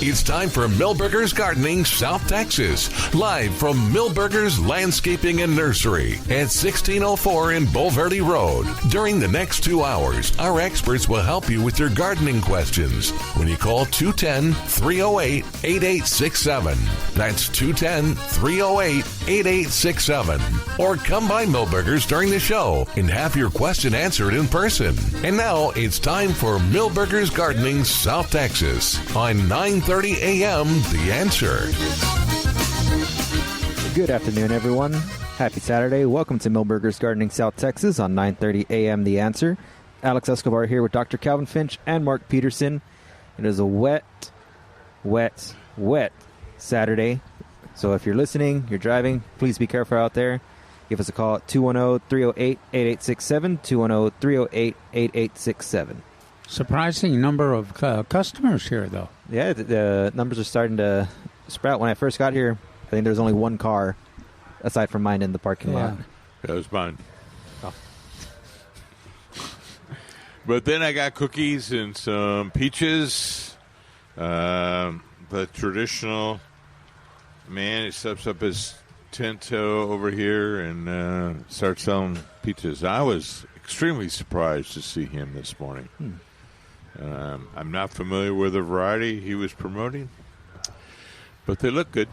It's time for Milberger's Gardening South Texas, live from Milberger's Landscaping and Nursery at 1604 in Bulverde Road. During the next 2 hours, our experts will help you with your gardening questions when you call 210-308-8867. That's 210-308-8867. Or come by Milberger's during the show and have your question answered in person. And now it's time for Milberger's Gardening South Texas on 9:30 a.m. The Answer. Good afternoon, everyone. Happy Saturday. Welcome to Milberger's Gardening South Texas on 9:30 a.m. The Answer. Alex Escobar here with Dr. Calvin Finch and Mark Peterson. It is a wet Saturday. So if you're listening, you're driving, please be careful out there. Give us a call at 210-308-8867, 210-308-8867. Surprising number of customers here, though. Yeah, the numbers are starting to sprout. When I first got here, I think there was only one car, aside from mine, in the parking lot. That was mine. Oh. But then I got cookies and some peaches. The traditional man, he steps up his tent over here and starts selling peaches. I was extremely surprised to see him this morning. I'm not familiar with the variety he was promoting, but they look good.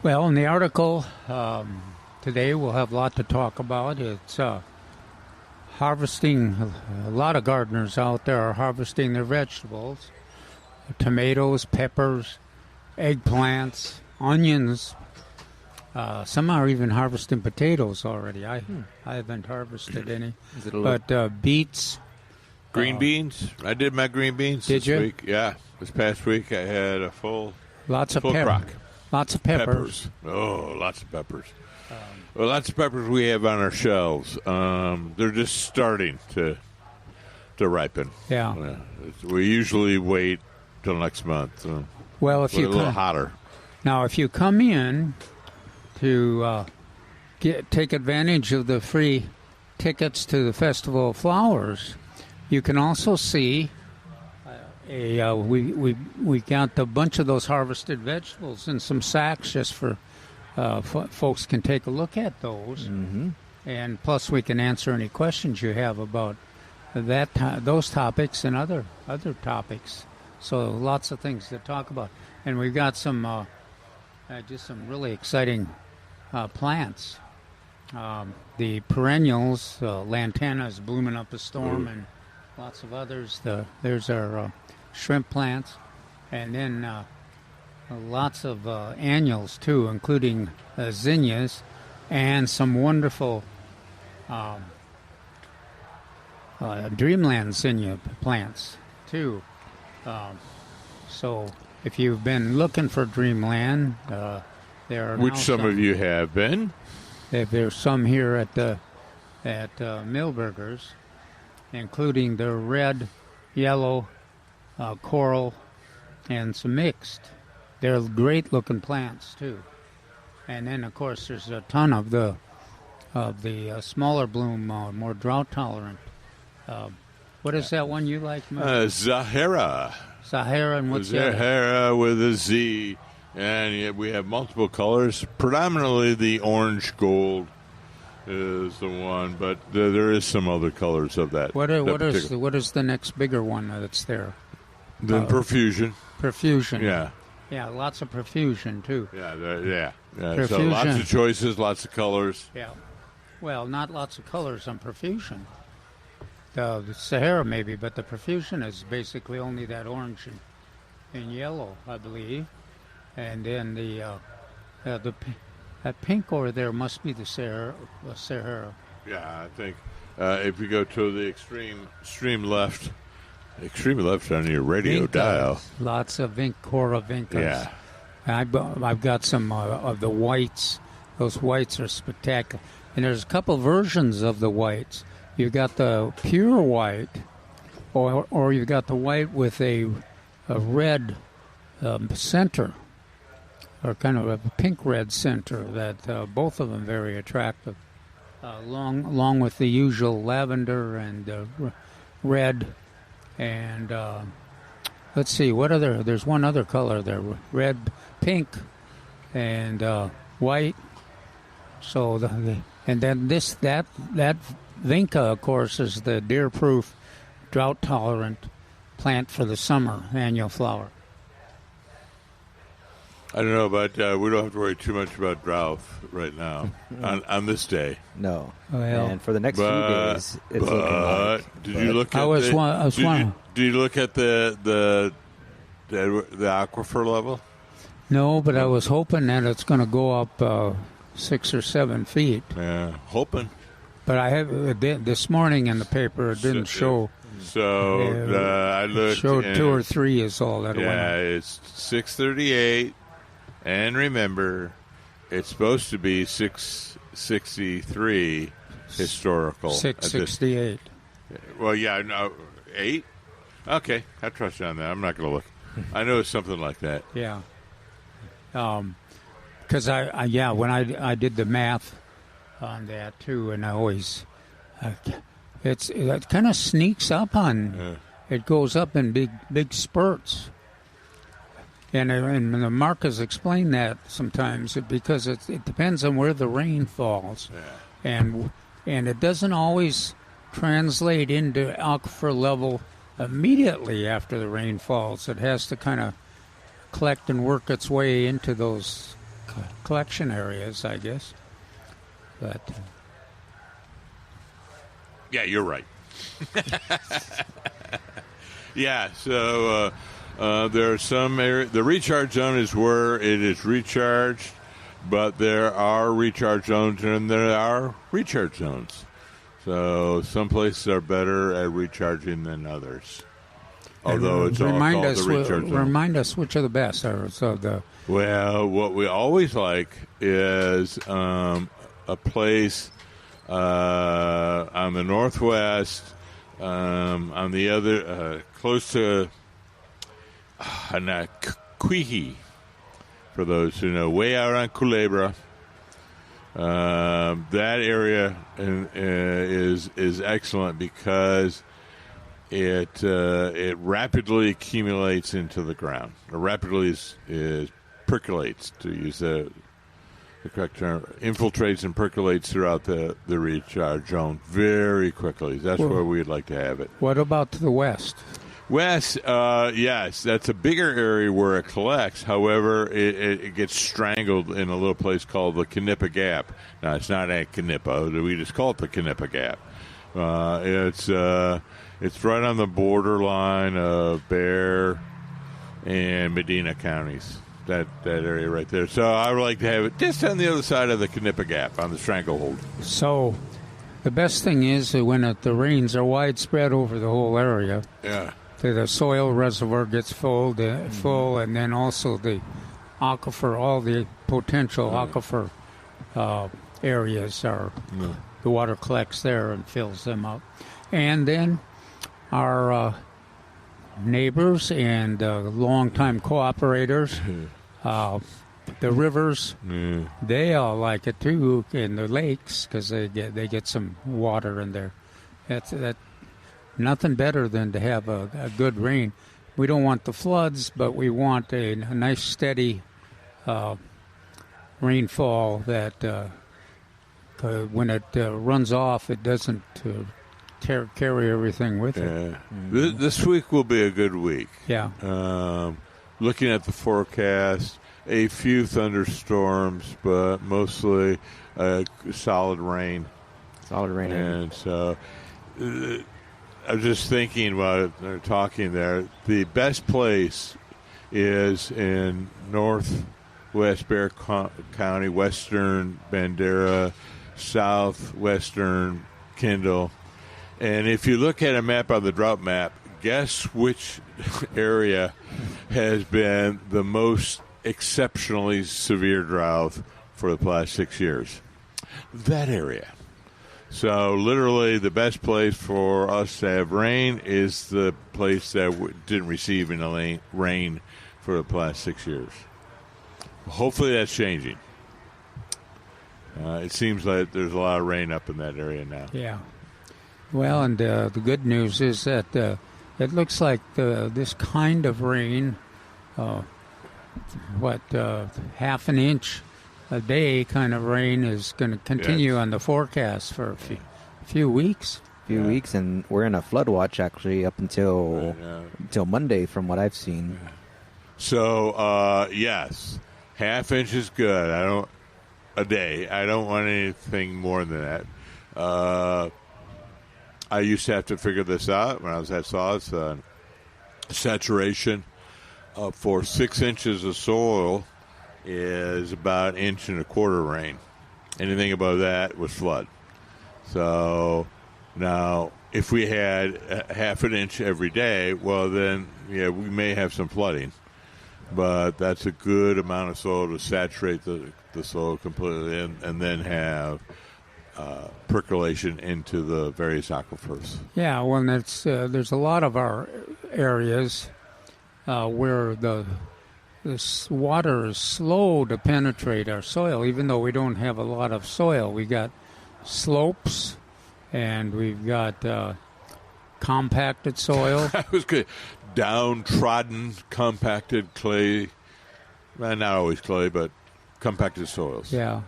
Well, in the article today, we'll have a lot to talk about. It's harvesting. A lot of gardeners out there are harvesting their vegetables, tomatoes, peppers, eggplants, onions. Some are even harvesting potatoes already. I haven't harvested any. But beets. Green beans. I did my green beans this week. Yeah. This past week I had a full crock. Lots of peppers. Oh, lots of peppers. Lots of peppers we have on our shelves. They're just starting to ripen. Yeah. We usually wait till next month. Well, if you a little hotter. Now, if you come in to take advantage of the free tickets to the Festival of Flowers, you can also see we got a bunch of those harvested vegetables in some sacks just for folks can take a look at those, and plus we can answer any questions you have about those topics and other topics. So lots of things to talk about, and we've got some just some really exciting plants. The perennials, lantana is blooming up a storm, and lots of others. There's our shrimp plants, and then lots of annuals too, including zinnias and some wonderful dreamland zinnia plants too. So if you've been looking for dreamland, there are which some of you have been. There's some here at Milberger's, including the red, yellow, coral, and some mixed. They're great-looking plants too. And then, of course, there's a ton of the smaller bloom, more drought-tolerant. What is that one you like, Mike? Zahara. Zahara, and what's that? Zahara with a Z. And we have multiple colors. Predominantly the orange gold is the one, but there is some other colors of that. What is the next bigger one that's there? Then profusion. Profusion. Yeah. Yeah, lots of profusion too. Yeah. Profusion. So lots of choices, lots of colors. Yeah. Well, not lots of colors on profusion. The Sahara maybe, but the profusion is basically only that orange and yellow, I believe. And then that pink over there must be the Sahara. Yeah, I think if you go to the extreme left on your radio dial. Lots of Cora Vincas. Yeah. I've got some of the whites. Those whites are spectacular. And there's a couple versions of the whites. You've got the pure white, or you've got the white with a red center, or kind of a pink-red center. That both of them very attractive, along with the usual lavender and red And let's see, what other? There's one other color there: red, pink, and white. So and then that vinca, of course, is the deer-proof, drought-tolerant plant for the summer annual flower. I don't know, but we don't have to worry too much about drought right now on this day. No. Well, and for the next few days, it's looking like. Did you look at Did you look at the aquifer level? No, but I was hoping that it's going to go up 6 or 7 feet. Yeah, hoping. But I have this morning in the paper. It didn't show. So I looked. Showed 2 or 3 is all that. Yeah, it's 638, and remember, it's supposed to be 663 historical. 668. Well, yeah, no, 8. Okay, I trust you on that. I'm not going to look. I know it's something like that. Yeah. Because when I did the math on that too, and I always it kind of sneaks up on. Yeah. It goes up in big spurts, and the Mark has explained that sometimes because it depends on where the rain falls, and it doesn't always translate into aquifer level immediately after the rain falls. It has to kind of collect and work its way into those collection areas, I guess. But yeah, you're right. Yeah, so there are some areas. The recharge zone is where it is recharged, but there are recharge zones and there are recharge zones. So some places are better at recharging than others. Although it's all called the recharge zone. Remind us which are the best. Well, what we always like is a place on the northwest, on the other, close to Quihi, for those who know, way out on Culebra. That area is excellent because it rapidly accumulates into the ground. Or rapidly is percolates, to use the correct term, infiltrates and percolates throughout the recharge zone very quickly. That's where we'd like to have it. What about to the west? West, yes, that's a bigger area where it collects. However, it gets strangled in a little place called the Knippa Gap. Now, it's not at Knippa. We just call it the Knippa Gap. It's right on the borderline of Bear and Medina counties. That area right there. So I would like to have it just on the other side of the Knippa Gap, on the stranglehold. So the best thing is that when the rains are widespread over the whole area, the soil reservoir gets full, and then also the aquifer, all the potential aquifer areas are, the water collects there and fills them up. And then our neighbors and longtime cooperators, the rivers, they all like it too, and the lakes, because they get some water in there. That's nothing better than to have a good rain. We don't want the floods, but we want a nice steady rainfall that when it runs off, it doesn't carry everything with it. This week will be a good week. Yeah. Looking at the forecast, a few thunderstorms, but mostly solid rain. Solid rain. And so I was just thinking while they're talking there, the best place is in northwest Bear County, western Bandera, southwestern Kendall. And if you look at a map on the drought map, guess which area has been the most exceptionally severe drought for the past 6 years? That area. So literally the best place for us to have rain is the place that didn't receive any rain for the past 6 years. Hopefully that's changing. It seems like there's a lot of rain up in that area now. Yeah. Well, and the good news is that it looks like this kind of rain, half an inch a day kind of rain is going to continue on the forecast for a few weeks. Weeks, and we're in a flood watch actually up until Monday, from what I've seen. So yes, half inch is good. A day. I don't want anything more than that. I used to have to figure this out when I was at Solace. Saturation for 6 inches of soil is about 1.25 inches rain. Anything above that was flood. So now, if we had half an inch every day, well, then, we may have some flooding. But that's a good amount of soil to saturate the soil completely and then have percolation into the various aquifers. Yeah, well, there's a lot of our areas where this water is slow to penetrate our soil, even though we don't have a lot of soil. We got slopes, and we've got compacted soil. That was good. Downtrodden, compacted clay. Well, not always clay, but compacted soils. Yeah.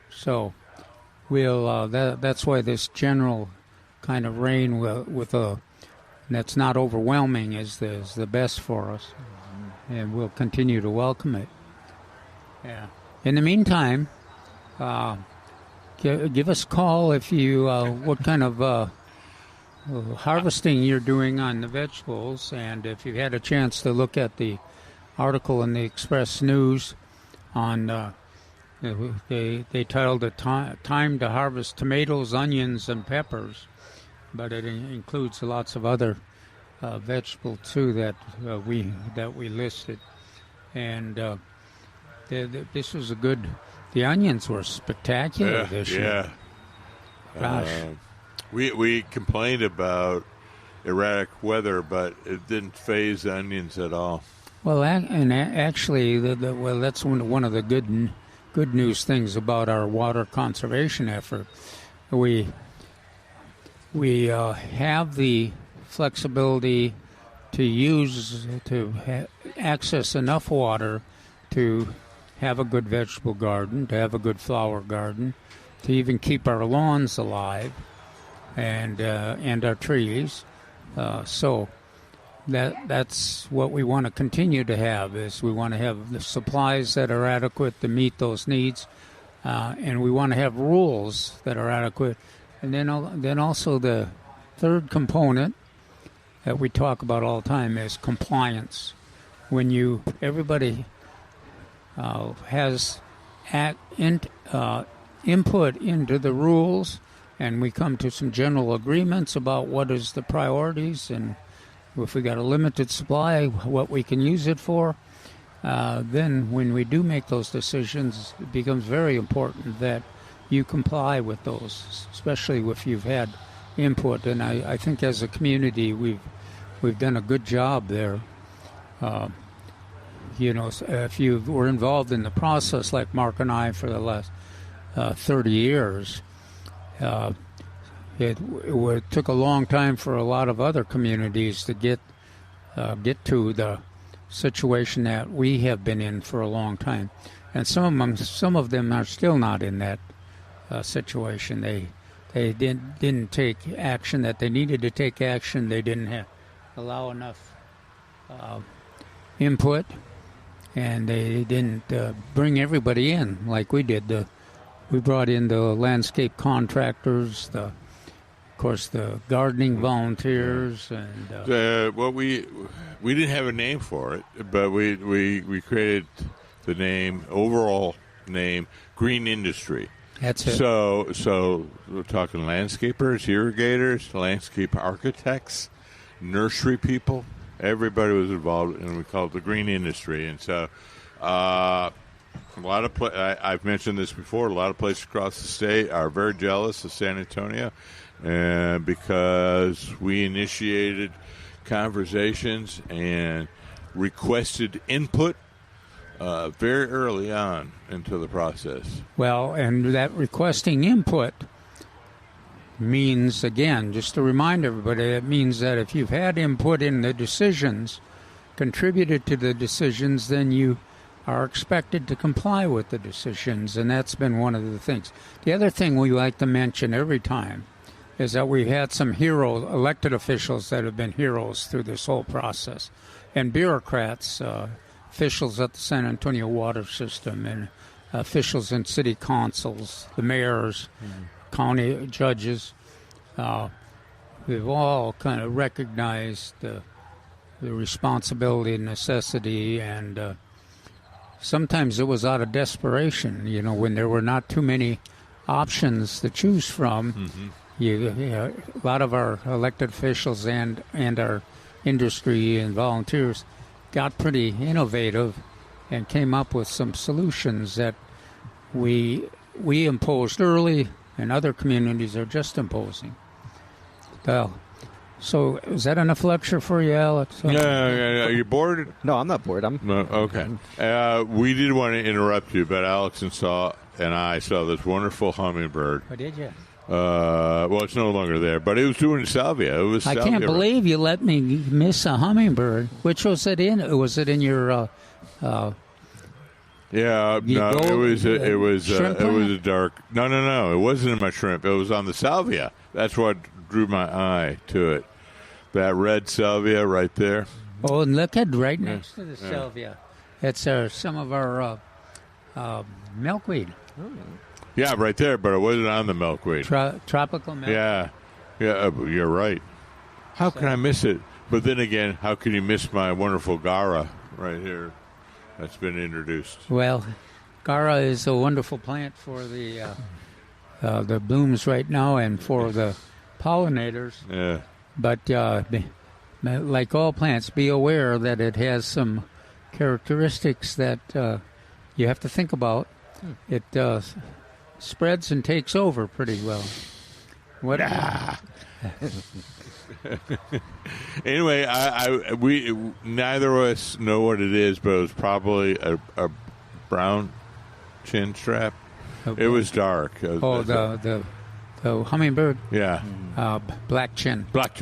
So that's why this general kind of rain that's not overwhelming is the best for us, and we'll continue to welcome it. Yeah. In the meantime, give us a call if you what kind of harvesting you're doing on the vegetables, and if you've had a chance to look at the article in the Express News on they titled it "Time to Harvest Tomatoes, Onions, and Peppers," but it includes lots of other vegetables too that we listed, and this was a good. The onions were spectacular this year. Gosh. We complained about erratic weather, but it didn't phase the onions at all. Well, actually, that's one of the good news things about our water conservation effort. We have the flexibility to access enough water to have a good vegetable garden, to have a good flower garden, to even keep our lawns alive. And our trees, so that's what we want to continue to have. Is we want to have the supplies that are adequate to meet those needs, and we want to have rules that are adequate. And then also the third component that we talk about all the time is compliance. When everybody has input into the rules, and we come to some general agreements about what is the priorities, and if we got a limited supply, what we can use it for, then when we do make those decisions, it becomes very important that you comply with those, especially if you've had input. And I think as a community, we've done a good job there. If you were involved in the process, like Mark and I, for the last 30 years, it took a long time for a lot of other communities to get to the situation that we have been in for a long time, and some of them are still not in that situation. They didn't take action that they needed to take action. They didn't allow enough input, and they didn't bring everybody in like we did. We brought in the landscape contractors, of course, the gardening volunteers, and we didn't have a name for it, but we created the overall name, Green Industry. That's it. So we're talking landscapers, irrigators, landscape architects, nursery people. Everybody was involved, and we called it the Green Industry. And so a lot of I've mentioned this before. A lot of places across the state are very jealous of San Antonio, because we initiated conversations and requested input very early on into the process. Well, and that requesting input means, again, just to remind everybody, it means that if you've had input in the decisions, contributed to the decisions, then you are expected to comply with the decisions, and that's been one of the things. The other thing we like to mention every time is that we've had some elected officials that have been heroes through this whole process, and bureaucrats, officials at the San Antonio water system, and officials in city councils, the mayors, county judges. We've all kind of recognized the responsibility and necessity, and sometimes it was out of desperation, when there were not too many options to choose from. A lot of our elected officials and our industry and volunteers got pretty innovative and came up with some solutions that we imposed early and other communities are just imposing. Well, so is that enough lecture for you, Alex? Yeah. Are you bored? No, I'm not bored. No, okay. We did want to interrupt you, but Alex and I saw this wonderful hummingbird. Oh, did you? Well, it's no longer there, but it was doing salvia. It was. I salvia. Can't believe you let me miss a hummingbird. Which was it in? Was it in your? Yeah, no, it was a dark. No, it wasn't in my shrimp. It was on the salvia. That's what drew my eye to it. That red salvia right there. Oh, and look at right next to the salvia. It's some of our milkweed. Yeah, right there, but it wasn't on the milkweed. Tropical milkweed. Yeah, you're right. How can I miss it? But then again, how can you miss my wonderful Gara right here that's been introduced? Well, Gara is a wonderful plant for the blooms right now and for the pollinators. Yeah. But like all plants, be aware that it has some characteristics that you have to think about. It spreads and takes over pretty well. What? Anyway, we neither of us know what it is, but it was probably a brown chin strap. Okay. It was dark. The hummingbird. Yeah. Black chin. Black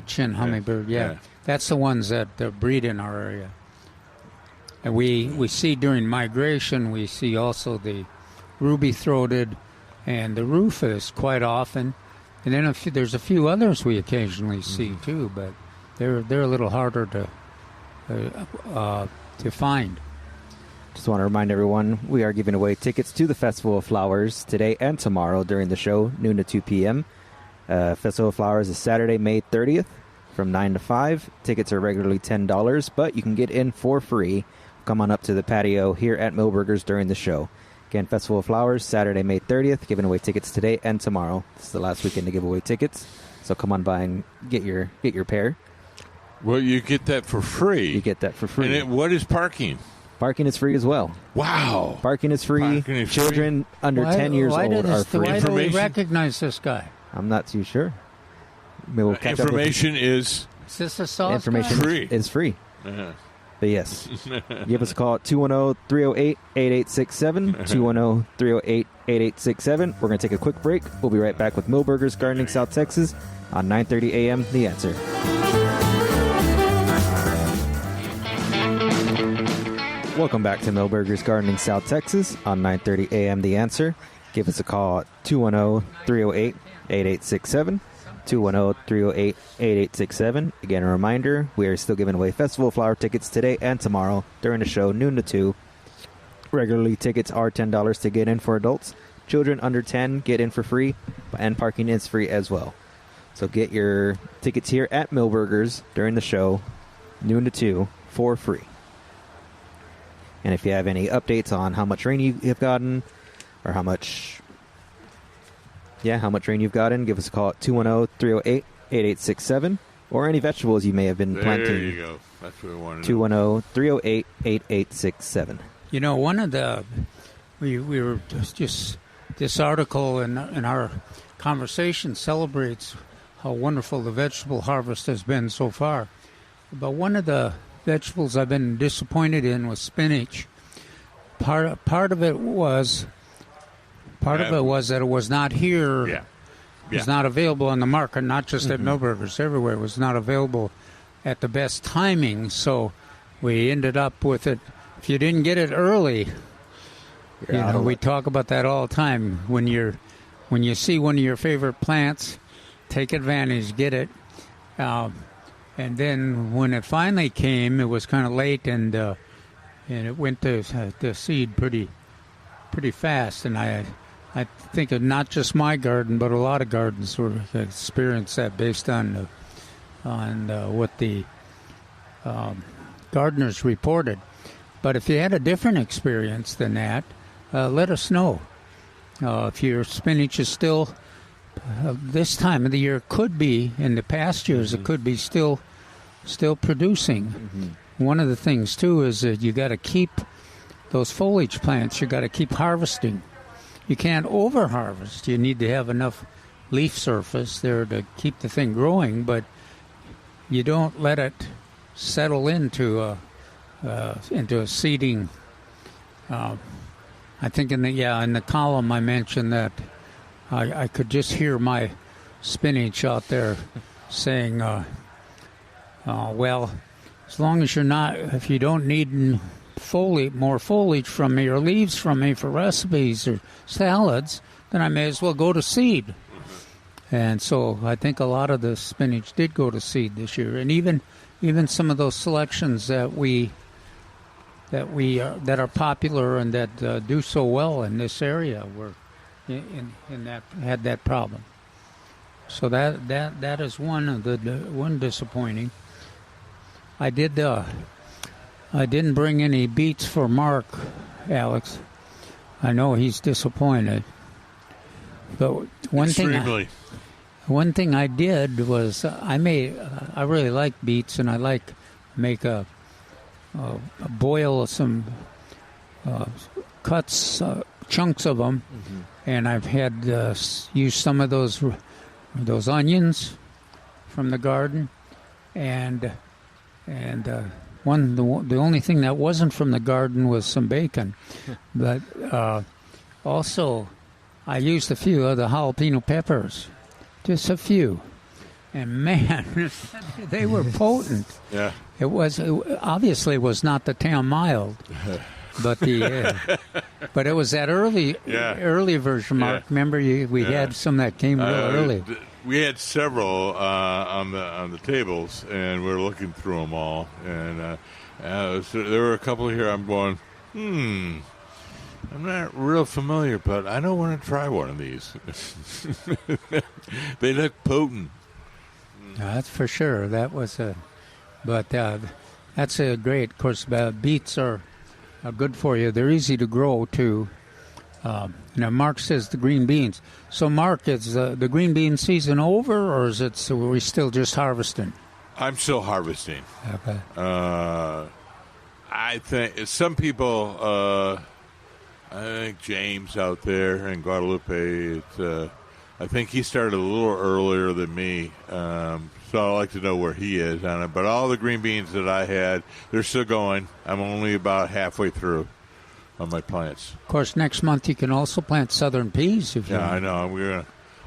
chin hummingbird. Yeah. That's the ones that breed in our area. And we see during migration, we see also the ruby-throated and the rufous quite often. And then there's a few others we occasionally see too, but they're a little harder to find. Just want to remind everyone, we are giving away tickets to the Festival of Flowers today and tomorrow during the show, noon to 2 p.m. Festival of Flowers is Saturday, May 30th from 9 to 5. Tickets are regularly $10, but you can get in for free. Come on up to the patio here at Milberger's during the show. Again, Festival of Flowers, Saturday, May 30th. Giving away tickets today and tomorrow. This is the last weekend to give away tickets. So come on by and get your pair. Well, you get that for free. You get that for free. And what is parking? Parking is free as well. Wow. Parking is free. Children under 10 years old are free. Why do we recognize this guy? I'm not too sure. Maybe we'll catch information is... Is this a sauce Information free. is free. Uh-huh. But yes, give us a call at 210-308-8867, 210-308-8867. We're going to take a quick break. We'll be right back with Milberger's Gardening South Texas on 9:30 a.m. The Answer. Welcome back to Milberger's Gardening South Texas on 9:30 a.m. The Answer. Give us a call at 210-308-8867. 210-308-8867. Again, a reminder, we are still giving away Festival of Flower tickets today and tomorrow during the show, noon to 2. Regularly, tickets are $10 to get in for adults. Children under 10 get in for free, and parking is free as well. So get your tickets here at Milberger's during the show, noon to 2, for free. And if you have any updates on how much rain you've gotten, or how much rain you've gotten, give us a call at 210-308-8867, or any vegetables you may have been planting. There you go. That's what we wanted to know. 210-308-8867. You know, one of the... We were just... This article in our conversation celebrates how wonderful the vegetable harvest has been so far. But one of the vegetables I've been disappointed in was spinach. Part of it was that it was not here was not available on the market, not just at Milberger's, everywhere. It was not available at the best timing, so we ended up with it. If you didn't get it early, we talk about that all the time. When you see one of your favorite plants, take advantage, get it. And then when it finally came, it was kind of late, and it went to seed pretty fast. And I think of not just my garden, but a lot of gardens were experienced that based on what the gardeners reported. But if you had a different experience than that, let us know. If your spinach is still, this time of the year, could be, in the past years, it could be still producing. One of the things, too, is that you got to keep those foliage plants, you got to keep harvesting. You can't over-harvest. You need to have enough leaf surface there to keep the thing growing, but you don't let it settle into a seeding. I think in the column I mentioned that I could just hear my spinach out there saying, well, as long as if you don't need more foliage from me or leaves from me for recipes or salads, then I may as well go to seed. And so I think a lot of the spinach did go to seed this year, and even some of those selections that are popular and that do so well in this area were in that had that problem. So that is one disappointing. I didn't bring any beets for Mark, Alex. I know he's disappointed. But one thing I did was I really like beets, and I make a boil some chunks of them, and I've had used some of those onions from the garden, and the only thing that wasn't from the garden was some bacon, but also I used a few of the jalapeno peppers, just a few, and man, they were potent. Yeah. It obviously was not the Tam Mild, but but it was that early version. Mark, remember we had some that came real early. We had several on the tables, and we were looking through them all. And there were a couple here. I'm going, I'm not real familiar, but I don't want to try one of these. They look potent. That's for sure. That was but that's a great. Of course, beets are good for you. They're easy to grow too. Now, Mark says the green beans. So, Mark, is the green bean season over, or are we still just harvesting? I'm still harvesting. Okay. I think some people, I think James out there in Guadalupe, I think he started a little earlier than me, so I'd like to know where he is on it. But all the green beans that I had, they're still going. I'm only about halfway through on my plants. Of course, next month you can also plant southern peas. If you want. I know.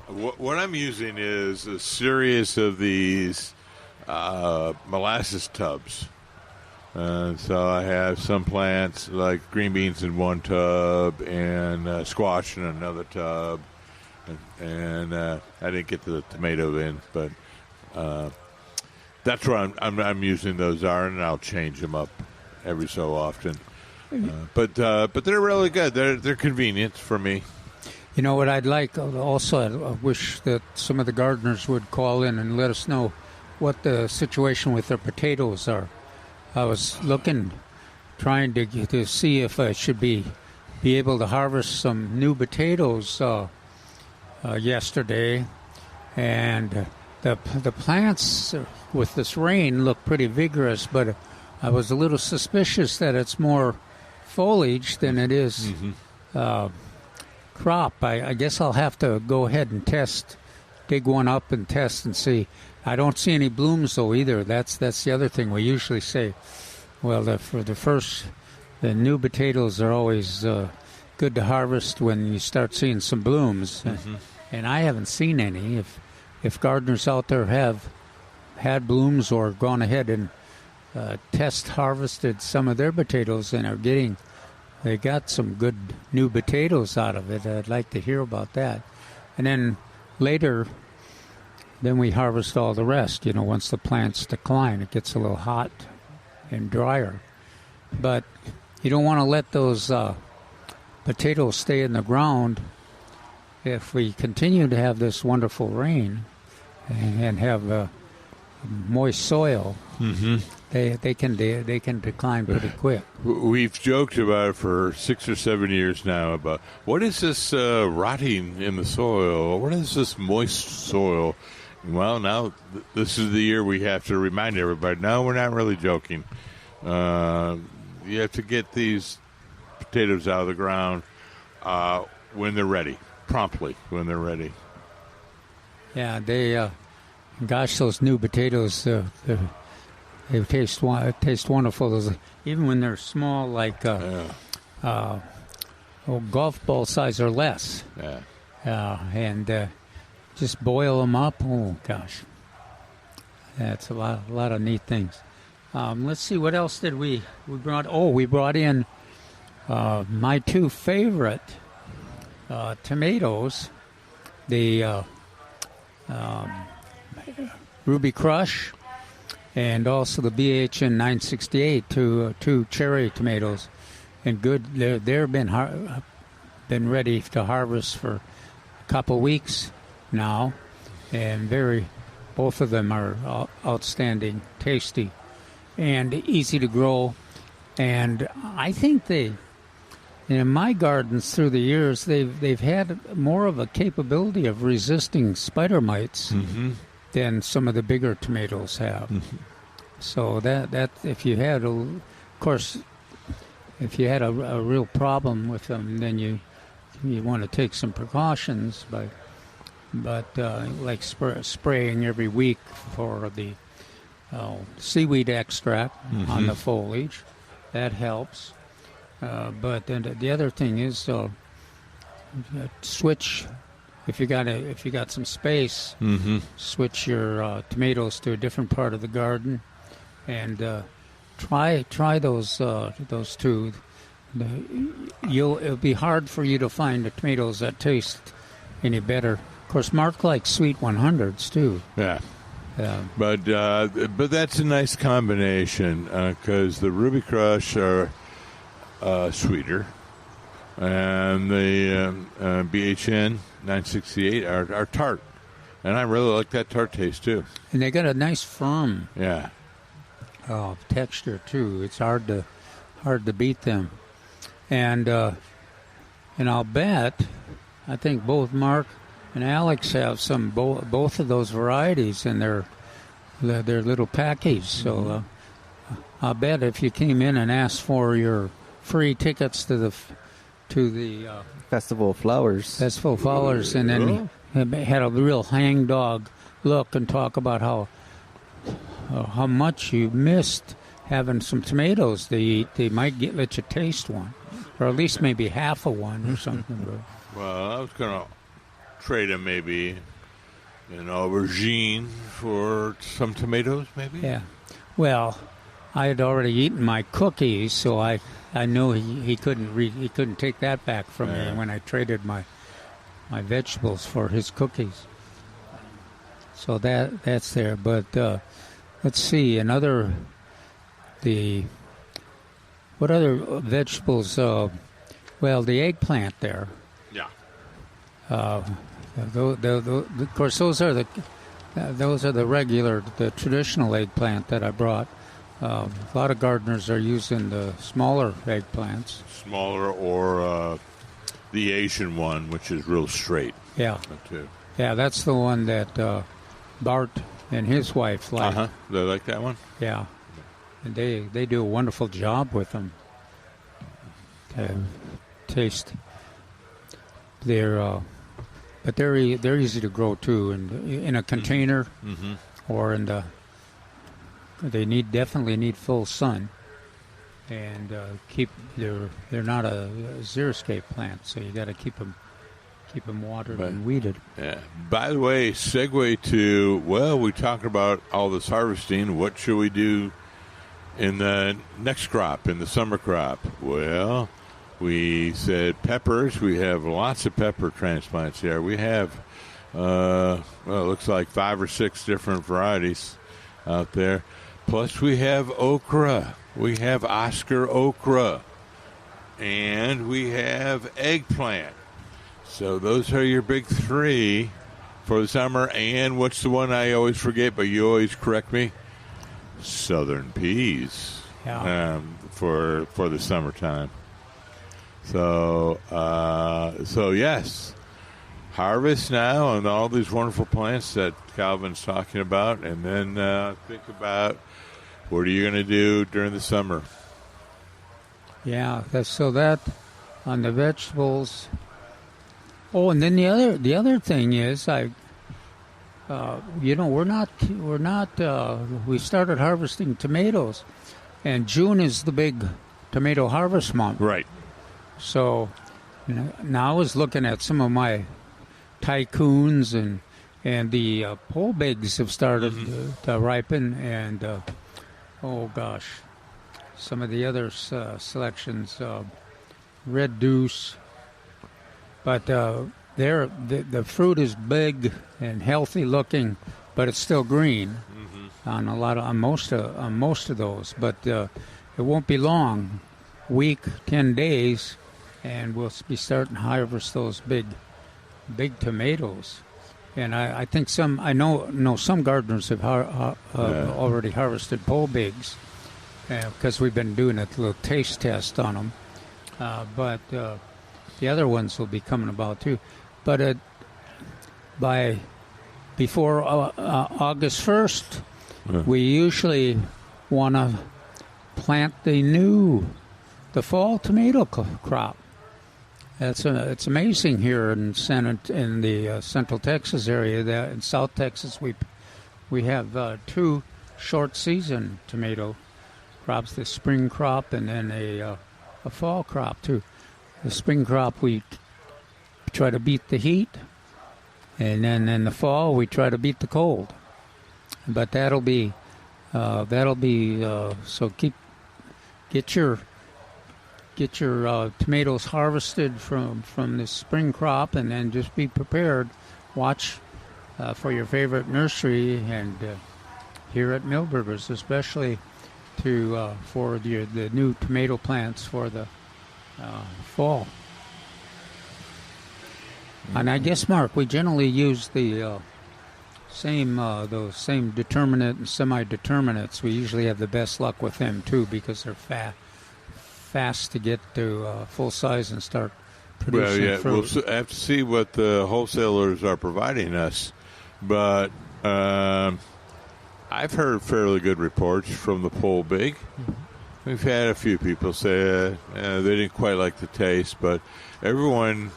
What I'm using is a series of these molasses tubs. So I have some plants like green beans in one tub and squash in another tub. And I didn't get the tomato in, but that's where I'm using those are, and I'll change them up every so often. But they're really good. They're convenient for me. You know what I'd like also? I wish that some of the gardeners would call in and let us know what the situation with their potatoes are. I was trying to see if I should be able to harvest some new potatoes yesterday, and the plants with this rain look pretty vigorous, but I was a little suspicious that it's more foliage than it is crop. I guess I'll have to go ahead and dig one up and test and see. I don't see any blooms though either. That's the other thing we usually say. Well, the new potatoes are always good to harvest when you start seeing some blooms. and I haven't seen any. If gardeners out there have had blooms or gone ahead and test harvested some of their potatoes and they got some good new potatoes out of it, I'd like to hear about that. And then later, then we harvest all the rest. Once the plants decline, it gets a little hot and drier. But you don't want to let those potatoes stay in the ground. If we continue to have this wonderful rain and have moist soil, they can decline pretty quick. We've joked about it for 6 or 7 years now about what is this rotting in the soil? What is this moist soil? Well, now this is the year we have to remind everybody, no, we're not really joking. You have to get these potatoes out of the ground when they're ready, promptly when they're ready. Yeah, those new potatoes, they taste wonderful. Even when they're small, like golf ball size or less. Yeah. And just boil them up. Oh gosh, that's a lot of neat things. Let's see, what else did we brought? Oh, we brought in my two favorite tomatoes, the Ruby Crush and also the BHN 968, two cherry tomatoes, and good. They've been ready to harvest for a couple weeks now, and both of them are outstanding, tasty, and easy to grow. And I think in my gardens through the years, they've had more of a capability of resisting spider mites than some of the bigger tomatoes have. So that if you had a real problem with them, then you want to take some precautions, but like spraying every week for the seaweed extract on the foliage, that helps. But then the other thing is switch. If you got some space, switch your tomatoes to a different part of the garden, and try those two. It'll be hard for you to find the tomatoes that taste any better. Of course, Mark likes sweet 100s too. Yeah. But that's a nice combination because the Ruby Crush are sweeter, and the BHN 968 are tart, and I really like that tart taste too. And they got a nice firm Yeah. Texture too. It's hard to beat them, and I'll bet I think both Mark and Alex have both of those varieties in their little package. So I'll bet if you came in and asked for your free tickets to the Festival of Flowers. And then had a real hangdog look and talk about how much you missed having some tomatoes to eat. They might let you taste one, or at least maybe half of one or something. Well, I was going to trade him maybe an aubergine for some tomatoes, maybe. Yeah. Well, I had already eaten my cookies, so I knew he couldn't take that back from me when I traded my vegetables for his cookies. So that's there. But let's see, what other vegetables? Well, the eggplant there. Yeah. Of course, those are the regular, the traditional eggplant that I brought. A lot of gardeners are using the smaller eggplants. Smaller or the Asian one, which is real straight. Yeah. Yeah, that's the one that Bart and his wife like. They like that one? Yeah. And they do a wonderful job with them. Taste. But they're easy to grow too, and in a container or they definitely need full sun, and they're not a xeriscape plant, so you got to keep them keep them watered and weeded. Yeah. By the way, segue to, well, we talked about all this harvesting. What should we do in the next crop, in the summer crop? Well, we said peppers. We have lots of pepper transplants here. We have, it looks like 5 or 6 different varieties out there. Plus, we have okra. We have Oscar okra. And we have eggplant. So those are your big 3 for the summer. And what's the one I always forget, but you always correct me? Southern peas. Yeah. For the summertime. So yes, harvest now on all these wonderful plants that Calvin's talking about, and then think about what are you going to do during the summer. Yeah, so that on the vegetables. Oh, and then the other thing is we started harvesting tomatoes, and June is the big tomato harvest month. Right. So now I was looking at some of my tycoons, and the pole bigs have started to ripen, and some of the other selections, red deuce. But the fruit is big and healthy looking, but it's still green on most of those. But it won't be long, week, 10 days, and we'll be starting to harvest those big tomatoes. And I think I know some gardeners have already harvested pole bigs because we've been doing a little taste test on them. But the other ones will be coming about too. But before August 1st, we usually want to plant the fall tomato crop. It's amazing here in the Central Texas area. That in South Texas we have 2 short season tomato crops: the spring crop and then a fall crop too. The spring crop we try to beat the heat, and then in the fall we try to beat the cold. But that'll be so get your tomatoes harvested from the spring crop, and then just be prepared. Watch for your favorite nursery, and here at Milberger's especially for the new tomato plants for the fall. And I guess, Mark, we generally use the those same determinate and semi-determinates. We usually have the best luck with them too, because they're fast to get to full size and start producing fruit. We'll have to see what the wholesalers are providing us, but I've heard fairly good reports from the pole big. We've had a few people say they didn't quite like the taste, but everyone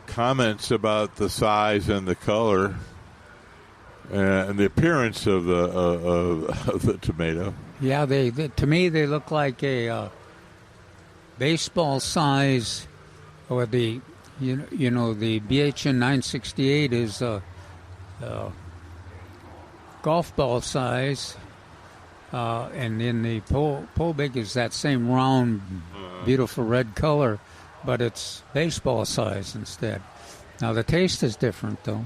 comments about the size and the color and the appearance of the tomato. Yeah, to me they look like a baseball size, or the the BHN 968 is a golf ball size. And then the pole big is that same round, beautiful red color, but it's baseball size instead. Now the taste is different though,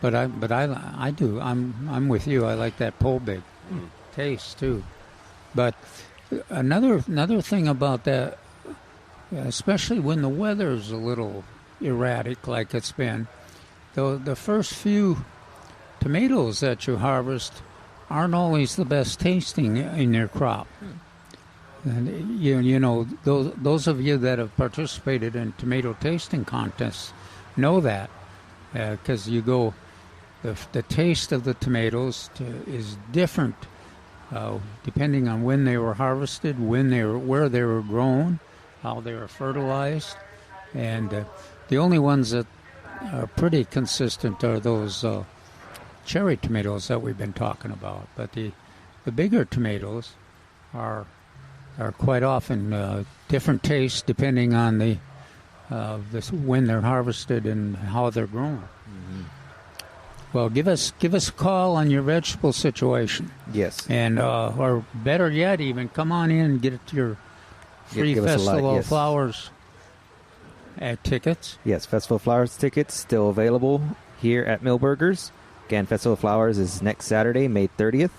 but I do. I'm with you. I like that pole big taste too. But another thing about that, especially when the weather's a little erratic like it's been, the first few tomatoes that you harvest aren't always the best tasting in your crop. And those of you that have participated in tomato tasting contests know that, because the taste of the tomatoes is different depending on when they were harvested, where they were grown, how they were fertilized, and the only ones that are pretty consistent are those cherry tomatoes that we've been talking about. But the bigger tomatoes are quite often different tastes depending on the when they're harvested and how they're grown. Well, give us a call on your vegetable situation. Yes. And or better yet, even come on in and get your free Give us a Festival light, of Flowers tickets. Yes, Festival of Flowers tickets still available here at Milberger's. Again, Festival of Flowers is next Saturday, May 30th.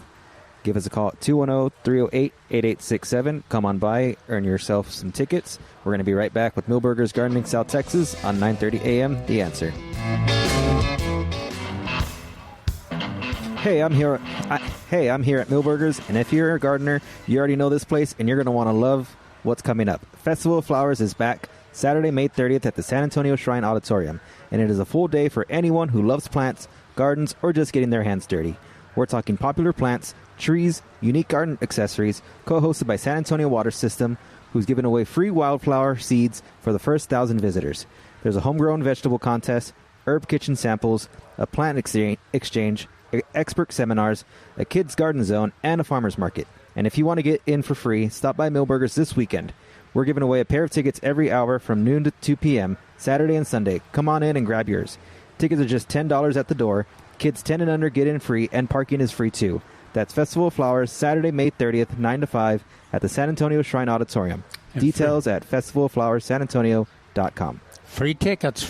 Give us a call at 210-308-8867. Come on by, earn yourself some tickets. We're going to be right back with Milberger's Gardening South Texas on 9:30 a.m. The Answer. Hey, I'm here at Milberger's, and if you're a gardener, you already know this place, and you're going to want to love what's coming up. Festival of Flowers is back Saturday, May 30th at the San Antonio Shrine Auditorium, and it is a full day for anyone who loves plants, gardens, or just getting their hands dirty. We're talking popular plants, trees, unique garden accessories, co-hosted by San Antonio Water System, who's giving away free wildflower seeds for the first 1,000 visitors. There's a homegrown vegetable contest, herb kitchen samples, a plant exchange, expert seminars, a kids garden zone, and a farmer's market. And if you want to get in for free, stop by Milberger's this weekend. We're giving away a pair of tickets every hour from noon to 2 p.m., Saturday and Sunday. Come on in and grab yours. Tickets are just $10 at the door. Kids 10 and under get in free, and parking is free too. That's Festival of Flowers, Saturday, May 30th, 9 to 5 at the San Antonio Shrine Auditorium. And Details at festivalflowerssanantonio.com. Free tickets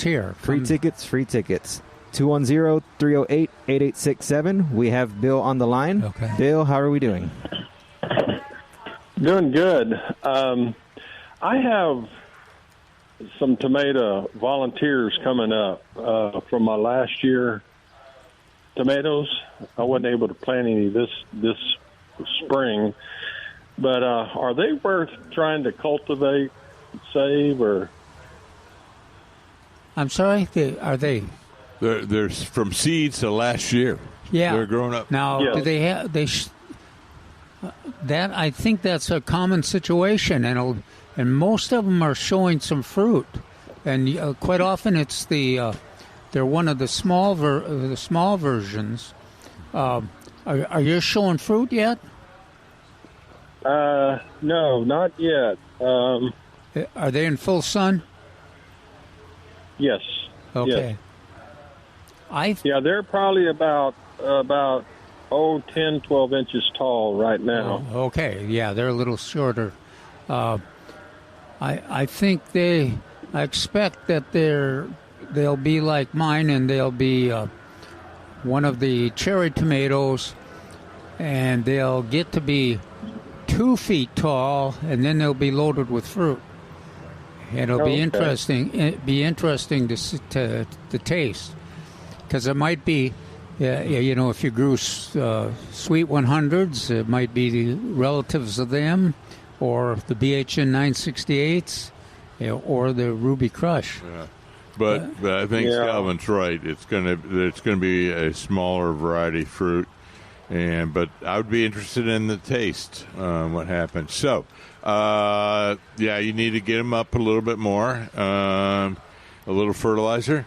here. Free tickets. 210-308-8867. We have Bill on the line. Okay. Bill, how are we doing? Doing good. I have some tomato volunteers coming up from my last year tomatoes. I wasn't able to plant any this spring, but are they worth trying to cultivate, save, or? I'm sorry, are they? They're from seeds to last year. Yeah, they're grown up now. Yes. Do they have that? I think that's a common situation, and most of them are showing some fruit, and quite often it's they're one of the small versions. Are you showing fruit yet? No, not yet. Are they in full sun? Yes. Okay. Yes. They're probably about 10, 12 inches tall right now. Oh, okay. Yeah, they're a little shorter. I think I expect that they'll be like mine, and they'll be one of the cherry tomatoes, and they'll get to be 2 feet tall, and then they'll be loaded with fruit. It'll be interesting. It'd be interesting to taste, because it might be, if you grew sweet 100s, it might be the relatives of them, or the BHN 968s, or the Ruby Crush. Yeah. But I think Calvin's right. It's gonna be a smaller variety of fruit, but I would be interested in the taste. What happens? So. You need to get them up a little bit more. A little fertilizer,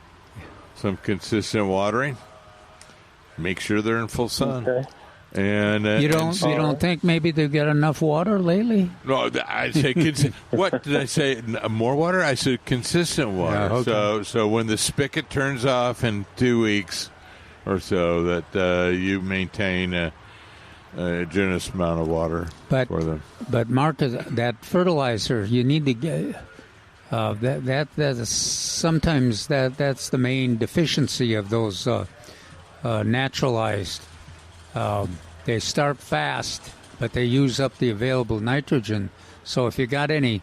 some consistent watering. Make sure they're in full sun. Okay. And you don't think maybe they've got enough water lately? No, I say what did I say? More water? I said consistent water. Yeah, okay. So when the spigot turns off in 2 weeks or so, that you maintain a generous amount of water for them. But Mark, that fertilizer, you need to get that is sometimes that's the main deficiency of those naturalized. They start fast, but they use up the available nitrogen. So if you got any,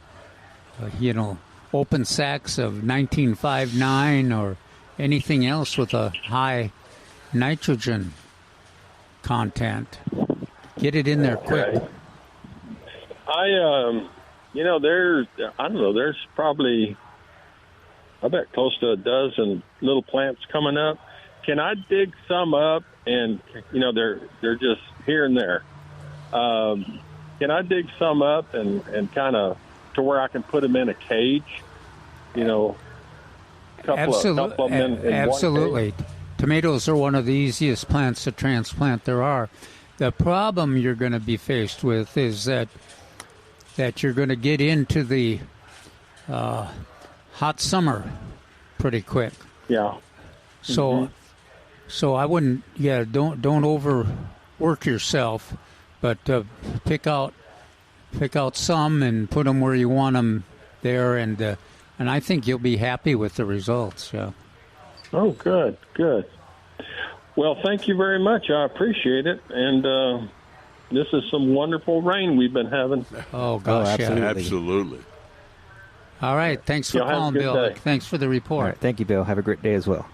open sacks of 1959 or anything else with a high nitrogen content, get it in there quick. There's probably, I bet, close to a dozen little plants coming up. Can I dig some up? And, they're just here and there. Can I dig some up and kind of to where I can put them in a cage? Couple of them in absolutely. One cage? Tomatoes are one of the easiest plants to transplant there are. The problem you're going to be faced with is that you're going to get into the hot summer pretty quick. Yeah. So I wouldn't, don't overwork yourself, but pick out some and put them where you want them there, and I think you'll be happy with the results. Yeah. Oh, good. Well, thank you very much. I appreciate it, and this is some wonderful rain we've been having. Oh gosh, Absolutely. All right, thanks for calling, Bill. Day. Thanks for the report. All right, thank you, Bill. Have a great day as well.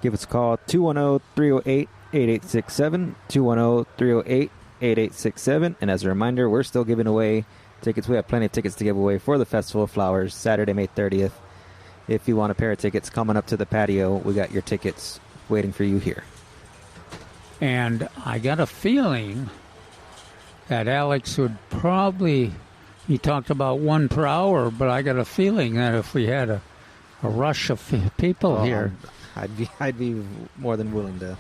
Give us a call, 210-308-8867, 210-308-8867. And as a reminder, we're still giving away tickets. We have plenty of tickets to give away for the Festival of Flowers, Saturday, May 30th. If you want a pair of tickets coming up to the patio, we got your tickets waiting for you here. And I got a feeling that Alex would probably, he talked about 1 per hour, but I got a feeling that if we had a rush of people here, I'd be more than willing to.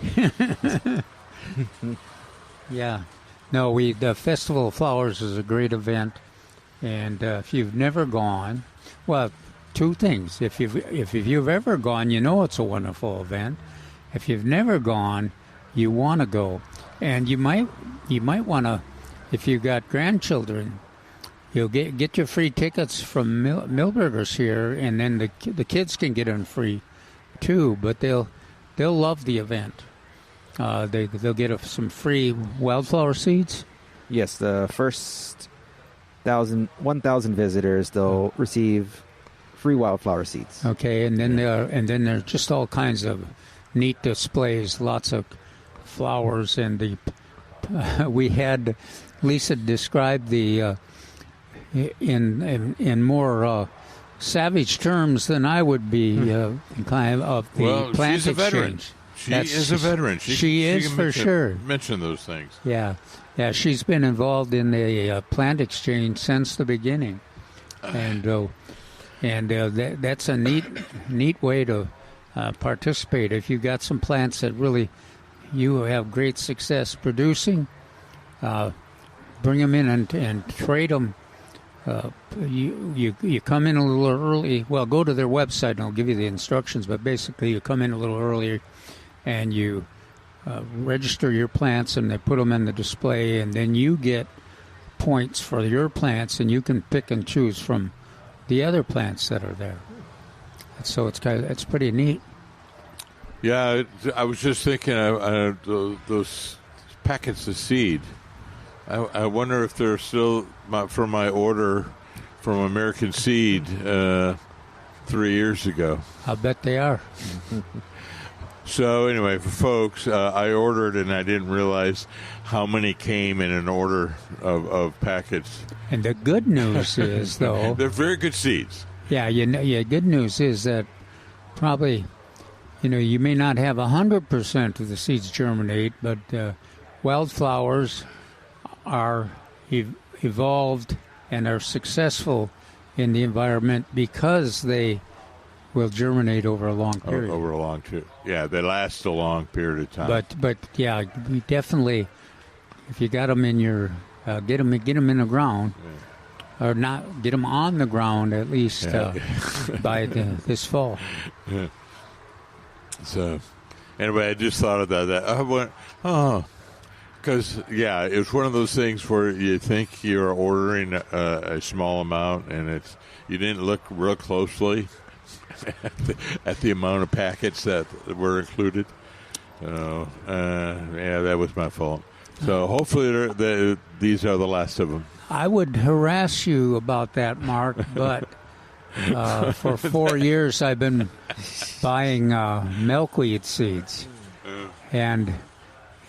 Yeah. No, the Festival of Flowers is a great event, and if you've never gone, well, 2 things. If you've ever gone, you know it's a wonderful event. If you've never gone, you want to go, and you might want to. If you've got grandchildren, you'll get your free tickets from Milberger's here, and then the kids can get them free too. But they'll love the event. They'll get some free wildflower seeds. Yes, the first 1,000 visitors, they'll receive free wildflower seeds. Okay, and then there's just all kinds of neat displays, lots of flowers, and we had Lisa describe the in more savage terms than I would be kind of the plant she's a veteran. exchange. She is a veteran. She is for sure. Mention those things. Yeah. She's been involved in the plant exchange since the beginning, and that's a neat way to participate. If you've got some plants that really you have great success producing, bring them in and trade them. You come in a little early. Well, go to their website and I'll give you the instructions. But basically, you come in a little earlier, and you register your plants, and they put them in the display, and then you get points for your plants, and you can pick and choose from the other plants that are there. So it's pretty neat. Yeah, I was just thinking those packets of seed. I wonder if they're still for my order from American Seed 3 years ago. I bet they are. So anyway, for folks, I ordered and I didn't realize how many came in an order of packets. And the good news is, though, they're very good seeds. Yeah, good news is that probably, you may not have 100% of the seeds germinate, but wildflowers are evolved and are successful in the environment because they will germinate over a long period. Over a long period. Yeah, they last a long period of time. But yeah, we definitely, if you got them in your, get them in the ground. Yeah. Or not get them on the ground at least by this fall. Yeah. So, anyway, I just thought about that. I went, because it was one of those things where you think you're ordering a small amount, and you didn't look real closely at the amount of packets that were included. So, that was my fault. So hopefully these are the last of them. I would harass you about that, Mark, but for 4 years I've been buying milkweed seeds, and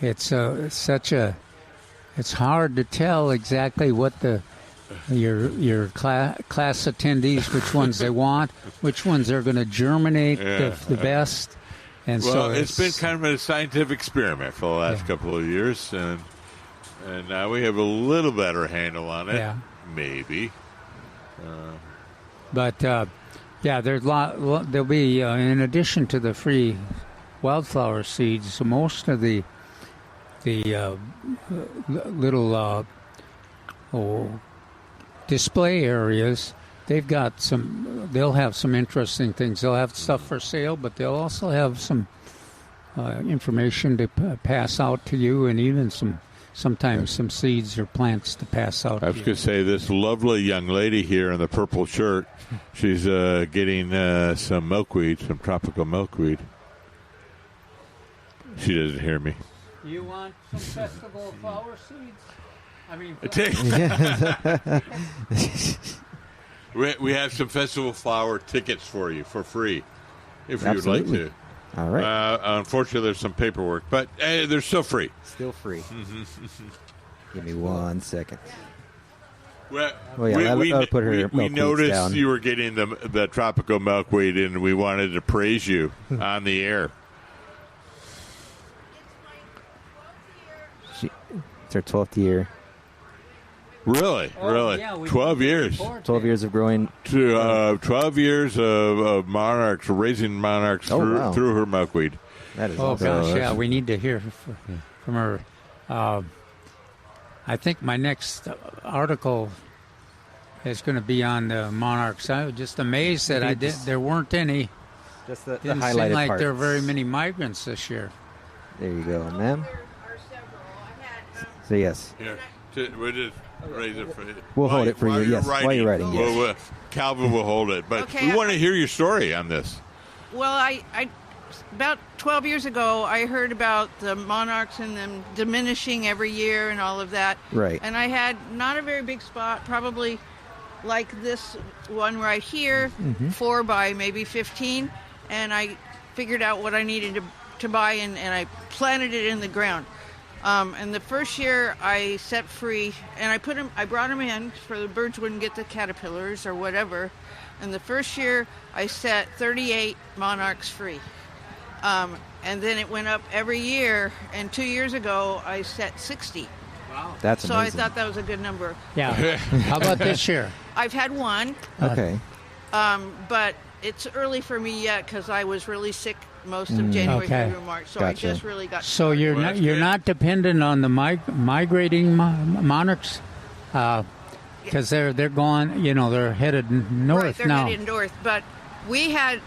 it's hard to tell exactly what your class attendees, which ones they want, which ones are going to germinate the best. And so it's been kind of a scientific experiment for the last couple of years, and now we have a little better handle on it, maybe. But there's there'll be in addition to the free wildflower seeds, most of the little display areas they've got some. They'll have some interesting things. They'll have stuff for sale, but they'll also have some information to pass out to you, and even sometimes some seeds or plants to pass out. I was going to say, this lovely young lady here in the purple shirt, she's getting some milkweed, some tropical milkweed. She doesn't hear me. You want some festival flower seeds? I mean, we have some festival flower tickets for you for free, if you would like to. All right. Unfortunately, there's some paperwork, but they're still free. Still free. Give me 1 second. Well, we noticed down. you were getting the tropical milkweed, and we wanted to praise you on the air. It's her 12th year. Really? Really? Yeah, 12 years. 12 years of growing. 12 years of monarchs, raising monarchs through her milkweed. That is awesome. Gosh, yeah, we need to hear from her. I think my next article is going to be on the monarchs. I was just amazed that there weren't any. Just the Didn't highlighted seem like parts. there were very many migrants this year. There you go, ma'am. So yes. Here, we'll just raise it for you. We'll hold it for you. Yes, while you're writing. Yes. Calvin will hold it, but we want to hear your story on this. Well, I about 12 years ago, I heard about the monarchs and them diminishing every year and all of that. Right. And I had not a very big spot, probably like this one right here, 4 by maybe 15, and I figured out what I needed to buy, and I planted it in the ground. And the first year I set free, and I brought them in for the birds wouldn't get the caterpillars or whatever. And the first year I set 38 monarchs free. And then it went up every year, and 2 years ago I set 60. Wow. That's so amazing. I thought that was a good number. Yeah. How about this year? I've had one. Okay. But it's early for me yet because I was really sick most of January through March, so Gotcha. I just really got. So you're not dependent on the migrating monarchs, because they're gone. They're headed north right, they're now. headed north, but we had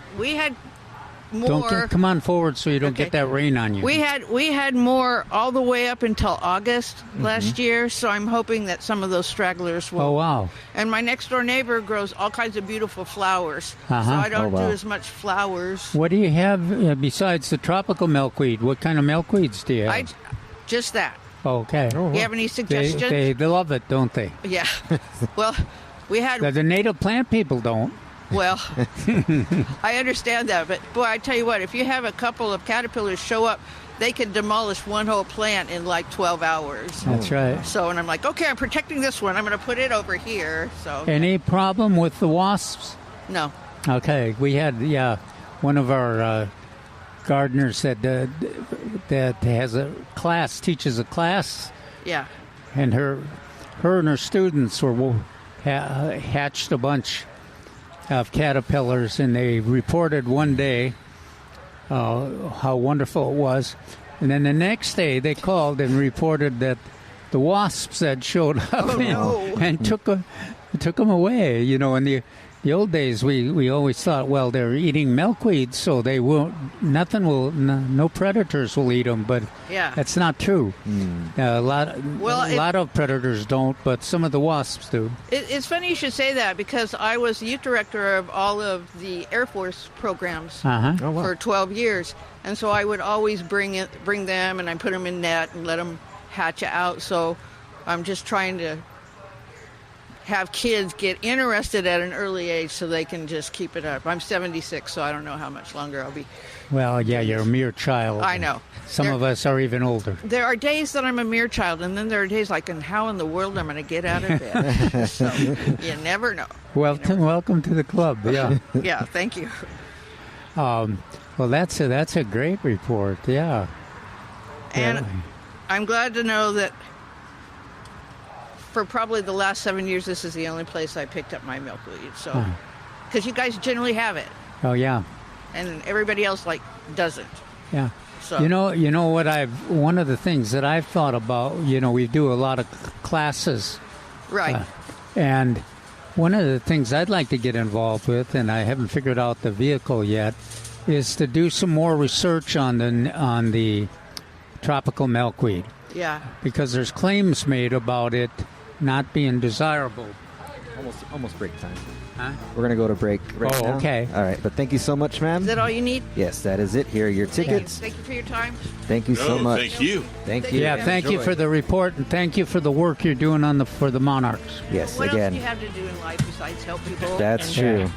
more. Come on forward so you don't get that rain on you. We had more all the way up until August last year, so I'm hoping that some of those stragglers will. Oh wow! And my next door neighbor grows all kinds of beautiful flowers, so I don't do as much flowers. What do you have besides the tropical milkweed? What kind of milkweeds do you have? Just that. Okay. Do you have any suggestions? They love it, don't they? Yeah. Well, we had. The native plant people don't. Well, I understand that, but boy, I tell you what, if you have a couple of caterpillars show up, they can demolish one whole plant in like 12 hours. That's right. So, and I'm like, okay, I'm protecting this one. I'm going to put it over here. So. Any problem with the wasps? No. Okay, we had one of our gardeners said that has a class, teaches a class. Yeah. And her and her students were hatched a bunch of caterpillars, and they reported one day how wonderful it was, and then the next day they called and reported that the wasps had showed up and took them away. In the old days, we always thought, well, they're eating milkweed, so they won't. No predators will eat them. But that's not true. A lot of predators don't, but some of the wasps do. It's funny you should say that because I was the youth director of all of the Air Force programs for 12 years, and so I would always bring them and I put them in net and let them hatch out. So I'm just trying to have kids get interested at an early age so they can just keep it up. I'm 76, so I don't know how much longer I'll be. Well, yeah, you're a mere child. I know. Some of us are even older. There are days that I'm a mere child, and then there are days like, and how in the world am I going to get out of bed? So you never know. Welcome to the club. Yeah. Yeah, thank you. Well, that's a great report. Yeah. And I'm glad to know that for probably the last 7 years, this is the only place I picked up my milkweed. So, because you guys generally have it. Oh yeah. And everybody else doesn't. Yeah. So you know what one of the things that I've thought about. We do a lot of classes. Right. And One of the things I'd like to get involved with, and I haven't figured out the vehicle yet, is to do some more research on the tropical milkweed, Yeah. because there's claims made about it not being desirable. Almost break time. Huh? We're going to go to break right now. Okay. All right, but thank you so much, ma'am. Is that all you need? Yes, that is it. Here are your tickets. Thank you for your time. Thank you so No, much. thank you. Thank you. Yeah, thank you for the report, and thank you for the work you're doing for the Monarchs. Yes, What else again. do you have to do in life besides help people? That's true.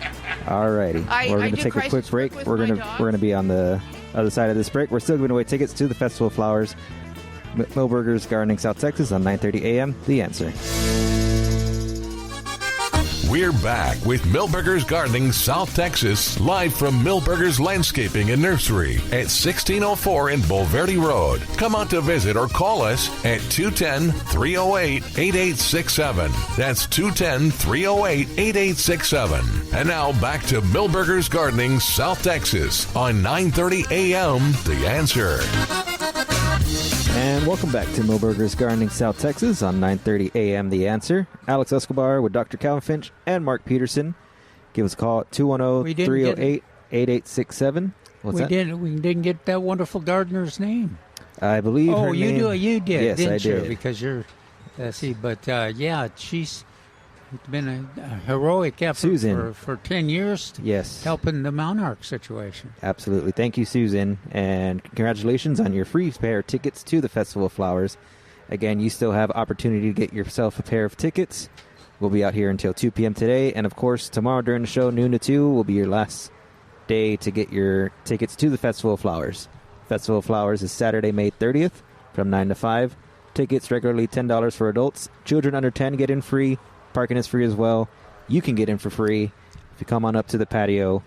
All righty. I We're going to do take a quick crisis break. work with We're my going to dog. we're going to be on the other side of this break. We're still giving away tickets to the Festival of Flowers. Milberger's Gardening, South Texas on 9:30 a.m. The Answer. We're back with Milberger's Gardening, South Texas, live from Milberger's Landscaping and Nursery at 1604 in Bulverde Road. Come out to visit or call us at 210-308-8867. That's 210-308-8867. And now back to Milberger's Gardening, South Texas on 9:30 a.m. The Answer. And welcome back to Milberger's Gardening, South Texas on 9:30 a.m. The Answer. Alex Escobar with Dr. Calvin Finch and Mark Peterson. Give us a call at 210-308-8867. What's that? We didn't get that wonderful gardener's name. I believe her You name... you did, Yes, didn't I you? did. Because you're, yeah, she's been a heroic effort Susan. for 10 years Yes. helping the monarch situation. Absolutely. Thank you, Susan. And congratulations on your free pair of tickets to the Festival of Flowers. Again, you still have opportunity to get yourself a pair of tickets. We'll be out here until 2 p.m. today. And, of course, tomorrow during the show, noon to 2, will be your last day to get your tickets to the Festival of Flowers. Festival of Flowers is Saturday, May 30th from 9 to 5. Tickets regularly $10 for adults. Children under 10 get in free. Parking is free as well. You can get in for free. If you come on up to the patio,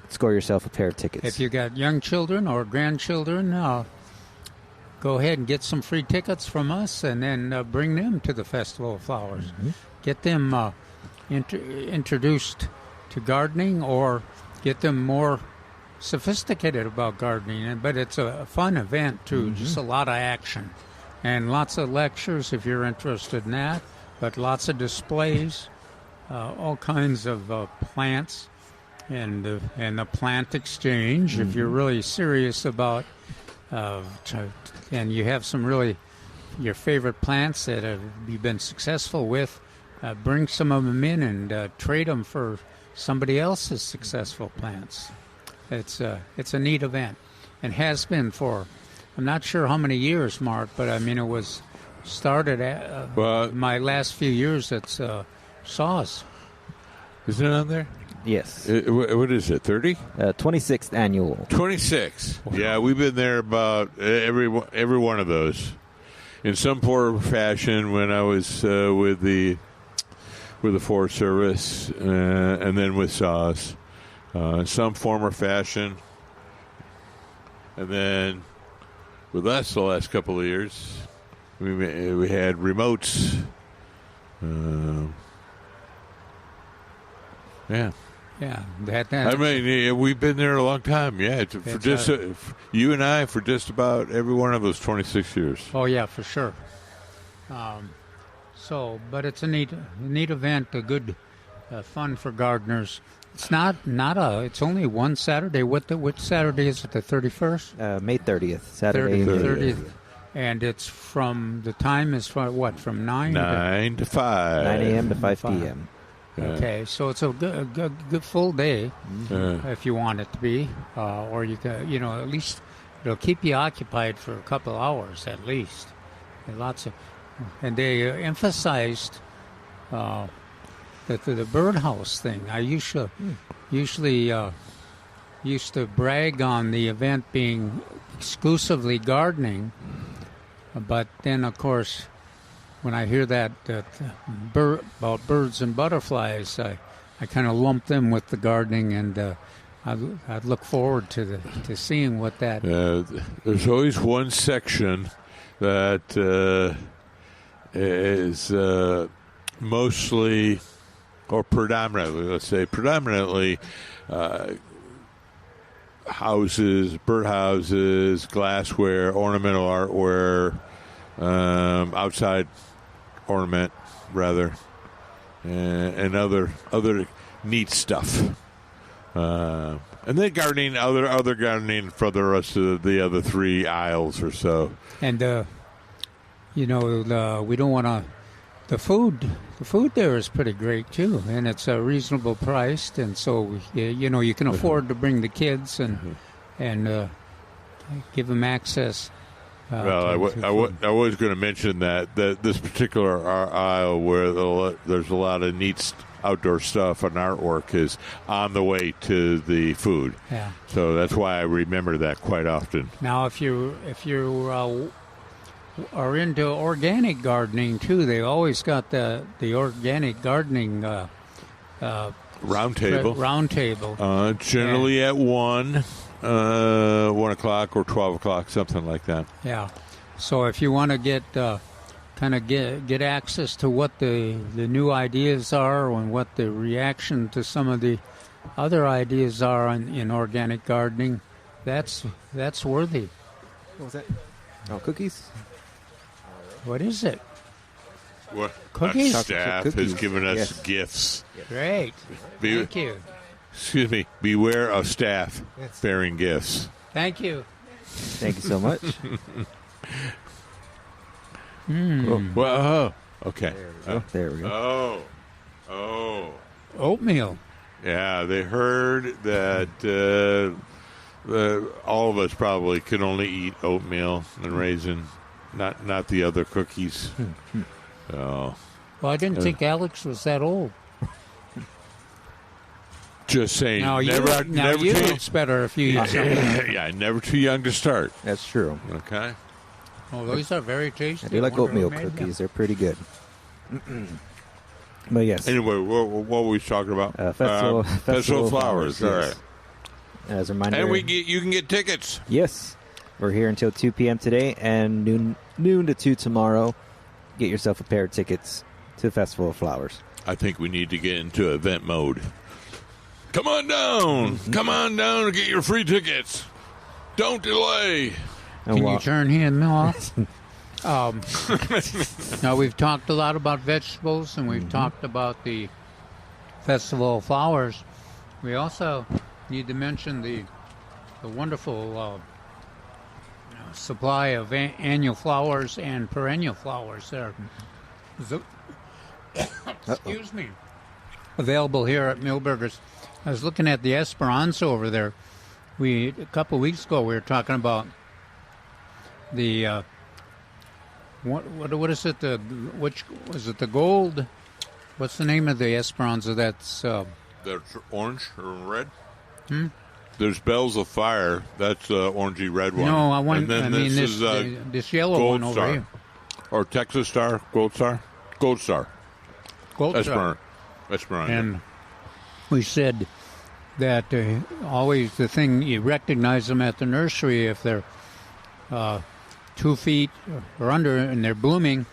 score yourself a pair of tickets. If you got young children or grandchildren, go ahead and get some free tickets from us and then bring them to the Festival of Flowers. Mm-hmm. Get them introduced to gardening or get them more sophisticated about gardening. But it's a fun event, too. Mm-hmm. Just a lot of action. And lots of lectures if you're interested in that. But lots of displays, all kinds of plants, and the plant exchange. If you're really serious about, and you have some really your favorite plants that you've been successful with, bring some of them in and trade them for somebody else's successful plants. It's a neat event, and has been for I'm not sure how many years, Mark, but I mean it was. Started my last few years at SAWS. Isn't it on there? Yes. What is it, 30? 26th annual. 26. Yeah, we've been there about every one of those. In some form or fashion when I was with the Forest Service and then with SAWS. In some form or fashion. And then with us the last couple of years... We had remotes. Yeah. Yeah. I mean, we've been there a long time. Yeah. You and I for just about every one of those 26 years. Oh, yeah, for sure. But it's a neat event, a good fun for gardeners. It's it's only one Saturday. Which Saturday is it, the 31st? May 30th. Saturday, May 30th. And it's the time is from 9? 9 to 5. 9 a.m. to 5 p.m. Yeah. Okay, so it's a good full day if you want it to be. Or you can, at least it'll keep you occupied for a couple hours at least. And they emphasized the birdhouse thing. I usually used to brag on the event being exclusively gardening. But then, of course, when I hear that about birds and butterflies, I kind of lump them with the gardening, and I'd look forward to seeing what that. There's always one section that is mostly, or predominantly, houses, birdhouses, glassware, ornamental artware, outside ornament, rather. and other neat stuff. And then gardening, other gardening for the rest of the other 3 aisles or so. And we don't want to. The food there is pretty great too, and it's reasonable priced, and so you can afford to bring the kids and give them access. I was going to mention that this particular aisle where there's a lot of neat outdoor stuff and artwork is on the way to the food. Yeah. So that's why I remember that quite often. Now, if you are into organic gardening too, they always got the organic gardening round table. Generally at 1 o'clock or 12 o'clock, something like that. Yeah. So if you want to get access to what the new ideas are and what the reaction to some of the other ideas are in organic gardening, that's worthy. What was that? Oh, cookies? What is it? What? Cookies? Our staff Cookies. has given us Yes. gifts. Great. Thank you. Excuse me. Beware of staff bearing gifts. Thank you. Thank you so much. Well, okay. There we go. Oh. Oatmeal. Yeah, they heard that all of us probably can only eat oatmeal and raisin, not the other cookies. So, Well, I didn't think Alex was that old. just saying, It's better if you eat something. yeah, never too young to start. That's true. Okay. Oh, those are very tasty. I do like wonder who oatmeal made them. cookies. They're pretty good. But yes, Anyway, what were we talking about? Festival of Flowers. All yes. right. As a reminder, And you can get tickets. yes, we're here until 2 p.m. today and noon to 2 tomorrow. Get yourself a pair of tickets to the Festival of Flowers. I think we need to get into event mode. Come on down. Come on down and get your free tickets. Don't delay. And Can you turn him off? Now, we've talked a lot about vegetables, and we've talked about the Festival of Flowers. We also need to mention the wonderful supply of annual flowers and perennial flowers there. Excuse me. Available here at Milberger's. I was looking at the Esperanza over there. A couple of weeks ago, we were talking about the what is it? Which was it? The gold? What's the name of the Esperanza? That's That's orange or red. There's Bells of Fire. That's the orangey red one. no. I And then this yellow Gold one over Star. here. Or Texas Star, Gold Star. Gold Star. Gold Star. Esperanza. And we said that always the thing you recognize them at the nursery if they're 2 feet or under and they're blooming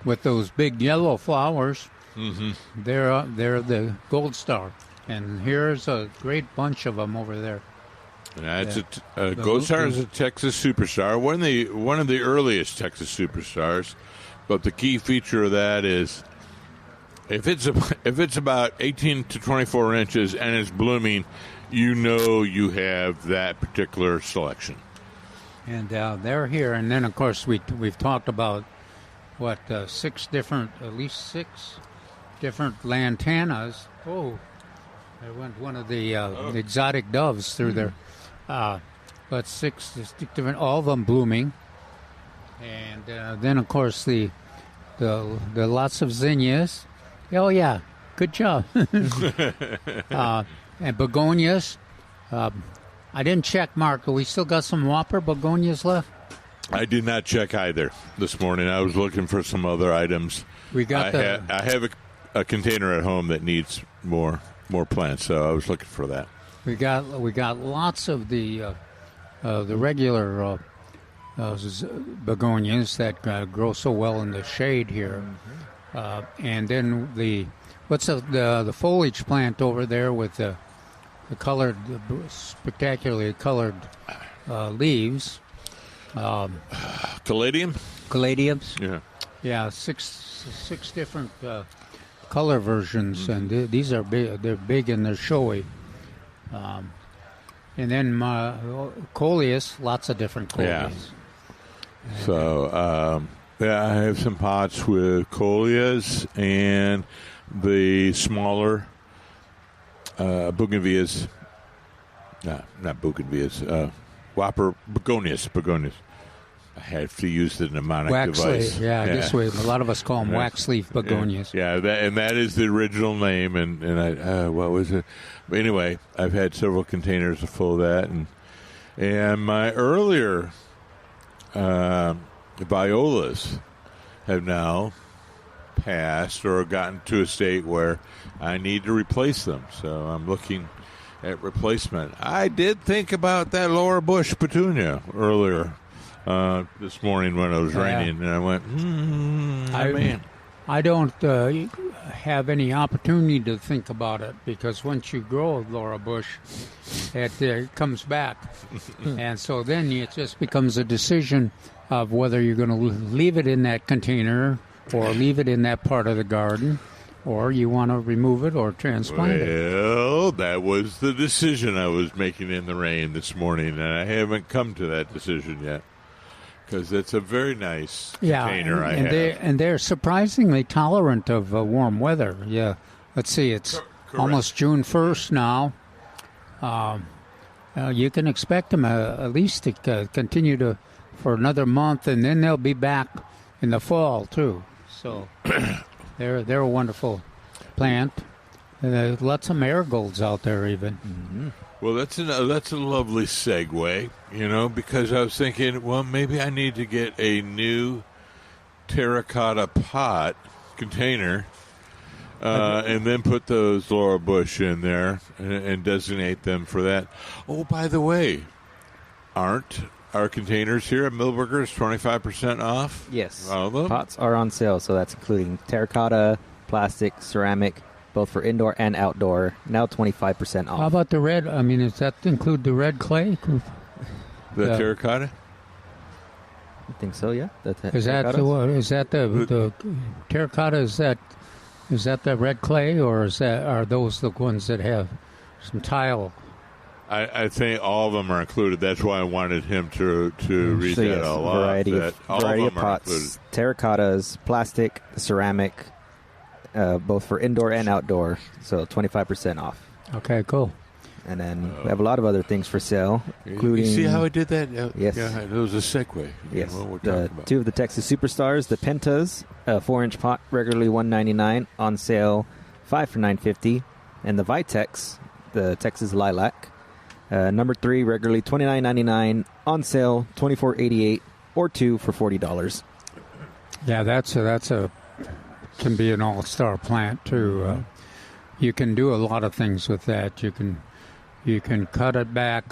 with those big yellow flowers. Mm-hmm. They're the Gold Star, and here's a great bunch of them over there. That's Gold Star is a Texas superstar, one of the earliest Texas superstars. But the key feature of that is if it's about 18 to 24 inches and it's blooming, you have that particular selection. And they're here, and then of course we've talked about at least six different lantanas. Oh, there went one of the exotic doves through there. But six different, all of them blooming, and then of course the lots of zinnias. Oh yeah, good job. And begonias. I didn't check, Mark. We still got some whopper begonias left? I did not check either this morning. I was looking for some other items. We got I have a container at home that needs more plants, so I was looking for that. We got lots of the regular begonias that grow so well in the shade here, and then the foliage plant over there with the spectacularly colored leaves. Caladium? Caladiums. Yeah. Yeah, six different color versions, and these are big. They're big and they're showy. And then coleus, lots of different coleus. Yeah. So, I have some pots with coleus and the smaller bougainvilleas. Not bougainvilleas. Whopper begonias. I have to use the mnemonic device. Yeah, this way. A lot of us call them wax leaf begonias. Yeah, that is the original name. And I what was it? But anyway, I've had several containers full of that, and my earlier violas have now passed or gotten to a state where I need to replace them. So I'm looking at replacement. I did think about that Laura Bush petunia earlier this morning when it was raining, and I went, I don't have any opportunity to think about it, because once you grow Laura Bush, it comes back. And so then it just becomes a decision of whether you're going to leave it in that container or leave it in that part of the garden, or you want to remove it or transplant it. Well, that was the decision I was making in the rain this morning, and I haven't come to that decision yet, because it's a very nice container I have. And they're surprisingly tolerant of warm weather. Yeah, let's see, it's almost June 1st now. You can expect them at least to continue for another month, and then they'll be back in the fall too. So they're a wonderful plant. Lots of marigolds out there even. Mm-hmm. Well, that's a lovely segue, because I was thinking, well, maybe I need to get a new terracotta pot container and then put those Laura Bush in there and designate them for that. Oh, by the way, aren't our containers here at Milberger's 25% off? Yes. All of them? Pots are on sale, so that's including terracotta, plastic, ceramic, both for indoor and outdoor, now 25% off. How about the red? I mean, does that include the red clay? The terracotta? I think so, yeah. Is that the terracotta? Is that the red clay, or are those the ones that have some tile? I think all of them are included. That's why I wanted him to read so that yes, all variety off. Variety of pots, terracottas, plastic, ceramic, both for indoor and outdoor. So 25% off. Okay, cool. And then we have a lot of other things for sale, including... You see how I did that? Yes. Yeah, it was a segue. Yes. What we're talking about. Two of the Texas Superstars, the Pentas, a 4-inch pot, regularly $199, on sale $5 for $9.50. And the Vitex, the Texas Lilac, number 3, regularly $29.99, on sale $24.88, or 2 for $40. Yeah, that's can be an all-star plant too. You can do a lot of things with that. You can cut it back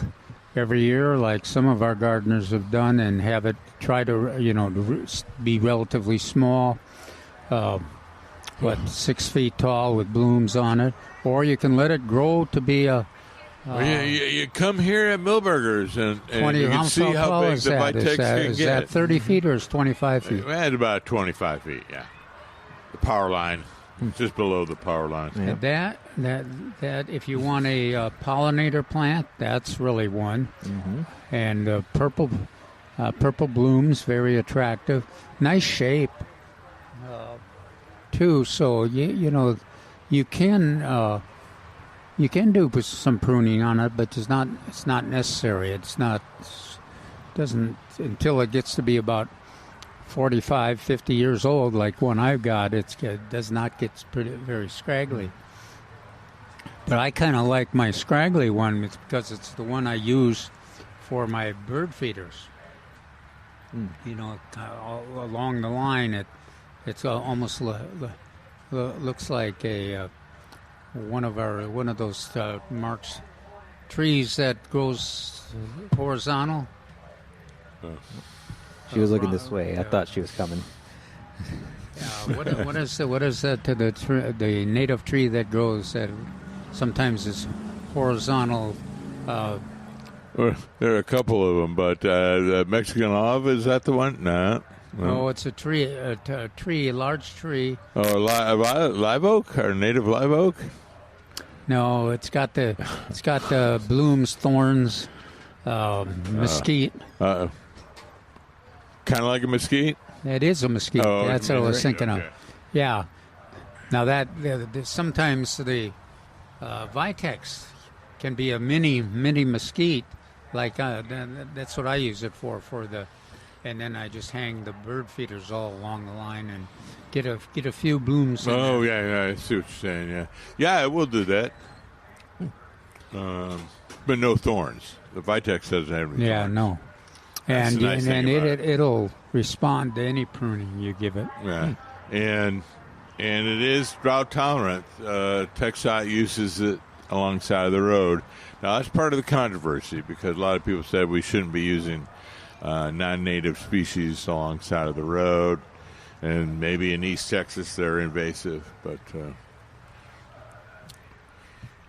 every year, like some of our gardeners have done, and have it try to be relatively small, 6 feet tall with blooms on it, or you can let it grow to be a. You come here at Milberger's and you can see how big the Vitex can get. Is that 30 feet or is 25 feet? It's about 25 feet, yeah. The power line, just below the power line. Yeah. That if you want a pollinator plant, that's really one. Mm-hmm. And purple blooms, very attractive, nice shape too. So you can do some pruning on it, but it's not necessary. Doesn't until it gets to be about 45, 50 years old, like one I've got, it does not get very scraggly. But I kind of like my scraggly one. It's because it's the one I use for my bird feeders. Along the line, it's almost looks like one of those Mark's trees that grows horizontal. She was looking this way. I thought she was coming. What is that to the native tree that grows that sometimes is horizontal? There are a couple of them, but the Mexican olive, is that the one? No. Oh, it's a tree, a large tree. Oh, live oak or native live oak? No, it's got the blooms, thorns, mesquite. Kind of like a mesquite? It is a mesquite. Oh, that's what I was thinking okay. of. Yeah. Now sometimes the Vitex can be a mini mesquite. Like that's what I use it for the, and then I just hang the bird feeders all along the line and get a few blooms. Oh yeah, I see what you're saying. Yeah, it will do that. But no thorns. The Vitex doesn't have any. Yeah, thorns. No. That's And the nice thing about it. It'll respond to any pruning you give it. Yeah, and it is drought tolerant. TxDOT uses it alongside of the road. Now that's part of the controversy because a lot of people said we shouldn't be using non-native species alongside of the road, and maybe in East Texas they're invasive, but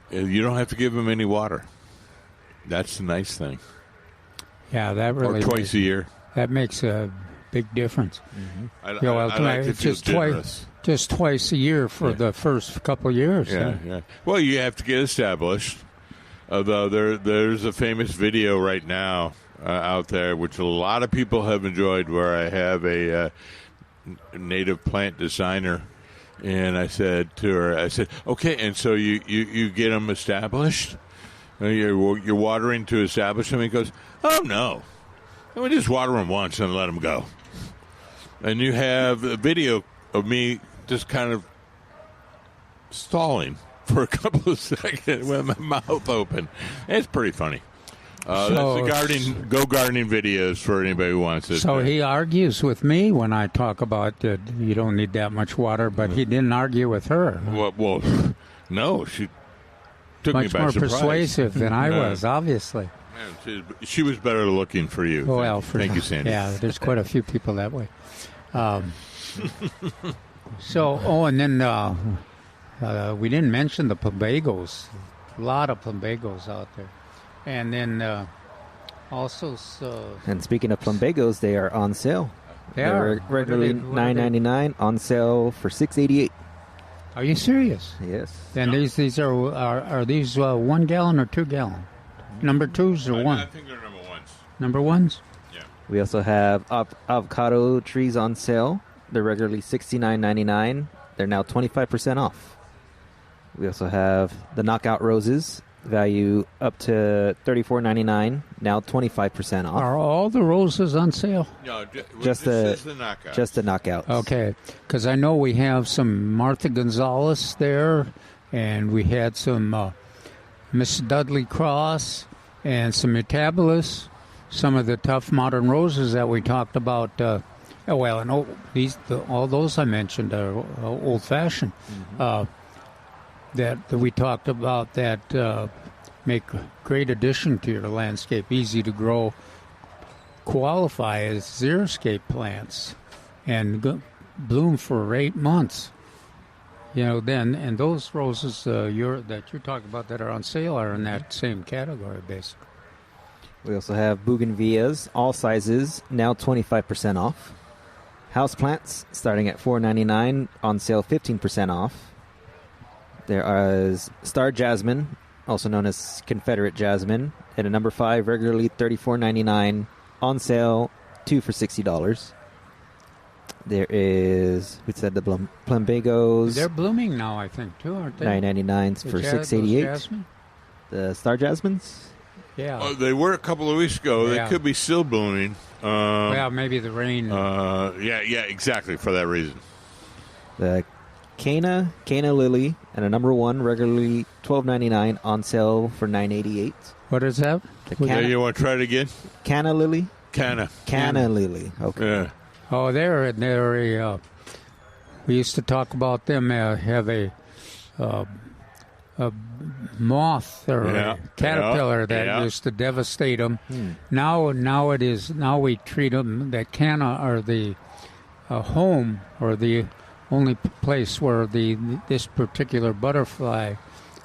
you don't have to give them any water. That's the nice thing. Yeah, that really. Or twice a year. That makes a big difference. Mm-hmm. I like to it's feel just generous. Just twice a year for the first couple of years. Yeah. Well, you have to get established. Although there's a famous video right now out there, which a lot of people have enjoyed, where I have a native plant designer, and I said to her, okay, and so you get them established? You're watering to establish them? He goes, oh, no. We just water them once and let them go. And you have a video of me just kind of stalling for a couple of seconds with my mouth open. It's pretty funny. That's the gardening videos for anybody who wants it. So he argues with me when I talk about you don't need that much water, but he didn't argue with her. Well no, she took much me by more surprise. Persuasive than I was, obviously. Man, she was better looking for you. Well, thank you, Sandy. Yeah, there's quite a few people that way. And then we didn't mention the plumbagos. A lot of plumbagos out there. And then also... And speaking of plumbagos, they are on sale. They're regularly $9.99, on sale for $6.88. Are you serious? Yes. And these are these 1 gallon or 2 gallon? Number 2s or 1? I think they're number 1s. Number 1s? Yeah. We also have avocado trees on sale. They're regularly $69.99. They're now 25% off. We also have the knockout roses, value up to $34.99, now 25% off. Are all the roses on sale? No, just the knockouts. Just the knockouts. Okay, because I know we have some Martha Gonzalez there, and we had some Miss Dudley Cross, and some Metabolus, some of the tough modern roses that we talked about. All those I mentioned are old-fashioned. Mm-hmm. That we talked about that make a great addition to your landscape, easy to grow, qualify as xeriscape plants, and bloom for 8 months. And those roses that you're talking about that are on sale are in that same category, basically. We also have bougainvilleas, all sizes, now 25% off. Houseplants starting at $4.99, on sale 15% off. There is Star Jasmine, also known as Confederate Jasmine, at a number 5, regularly $34.99, on sale 2 for $60. There is, we said the plumbagos. They're blooming now, I think, too, aren't they? $9.99 for $6.88. The Star Jasmines? Yeah. They were a couple of weeks ago. Yeah. They could be still blooming. Maybe the rain. Yeah, exactly, for that reason. The Cana Lily, and a number 1, regularly $12.99, on sale for $9.88. What is that? You want to try it again? Cana Lily? Cana Lily. Okay. Yeah. Oh, they're we used to talk about them have a moth or a caterpillar that used to devastate them. Now we treat them, that Cana are the home or the only place where this particular butterfly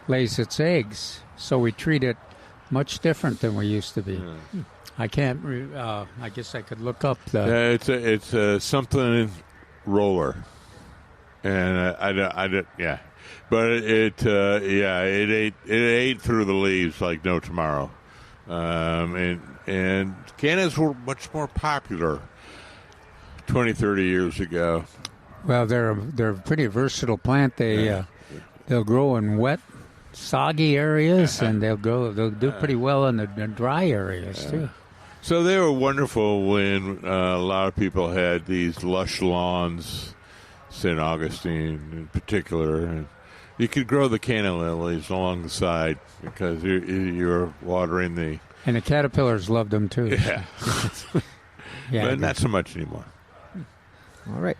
lays its eggs. So we treat it much different than we used to be. I can't. I guess I could look up the. It's a something roller, and yeah, but it ate through the leaves like no tomorrow, and cannas were much more popular 20, 30 years ago. Well, they're a pretty versatile plant. They'll grow in wet, soggy areas, and they'll do pretty well in the dry areas too. So they were wonderful when a lot of people had these lush lawns, St. Augustine in particular, and you could grow the canna lilies along the side because you're watering the. And the caterpillars loved them too. Yeah, yeah, but not so much anymore. All right,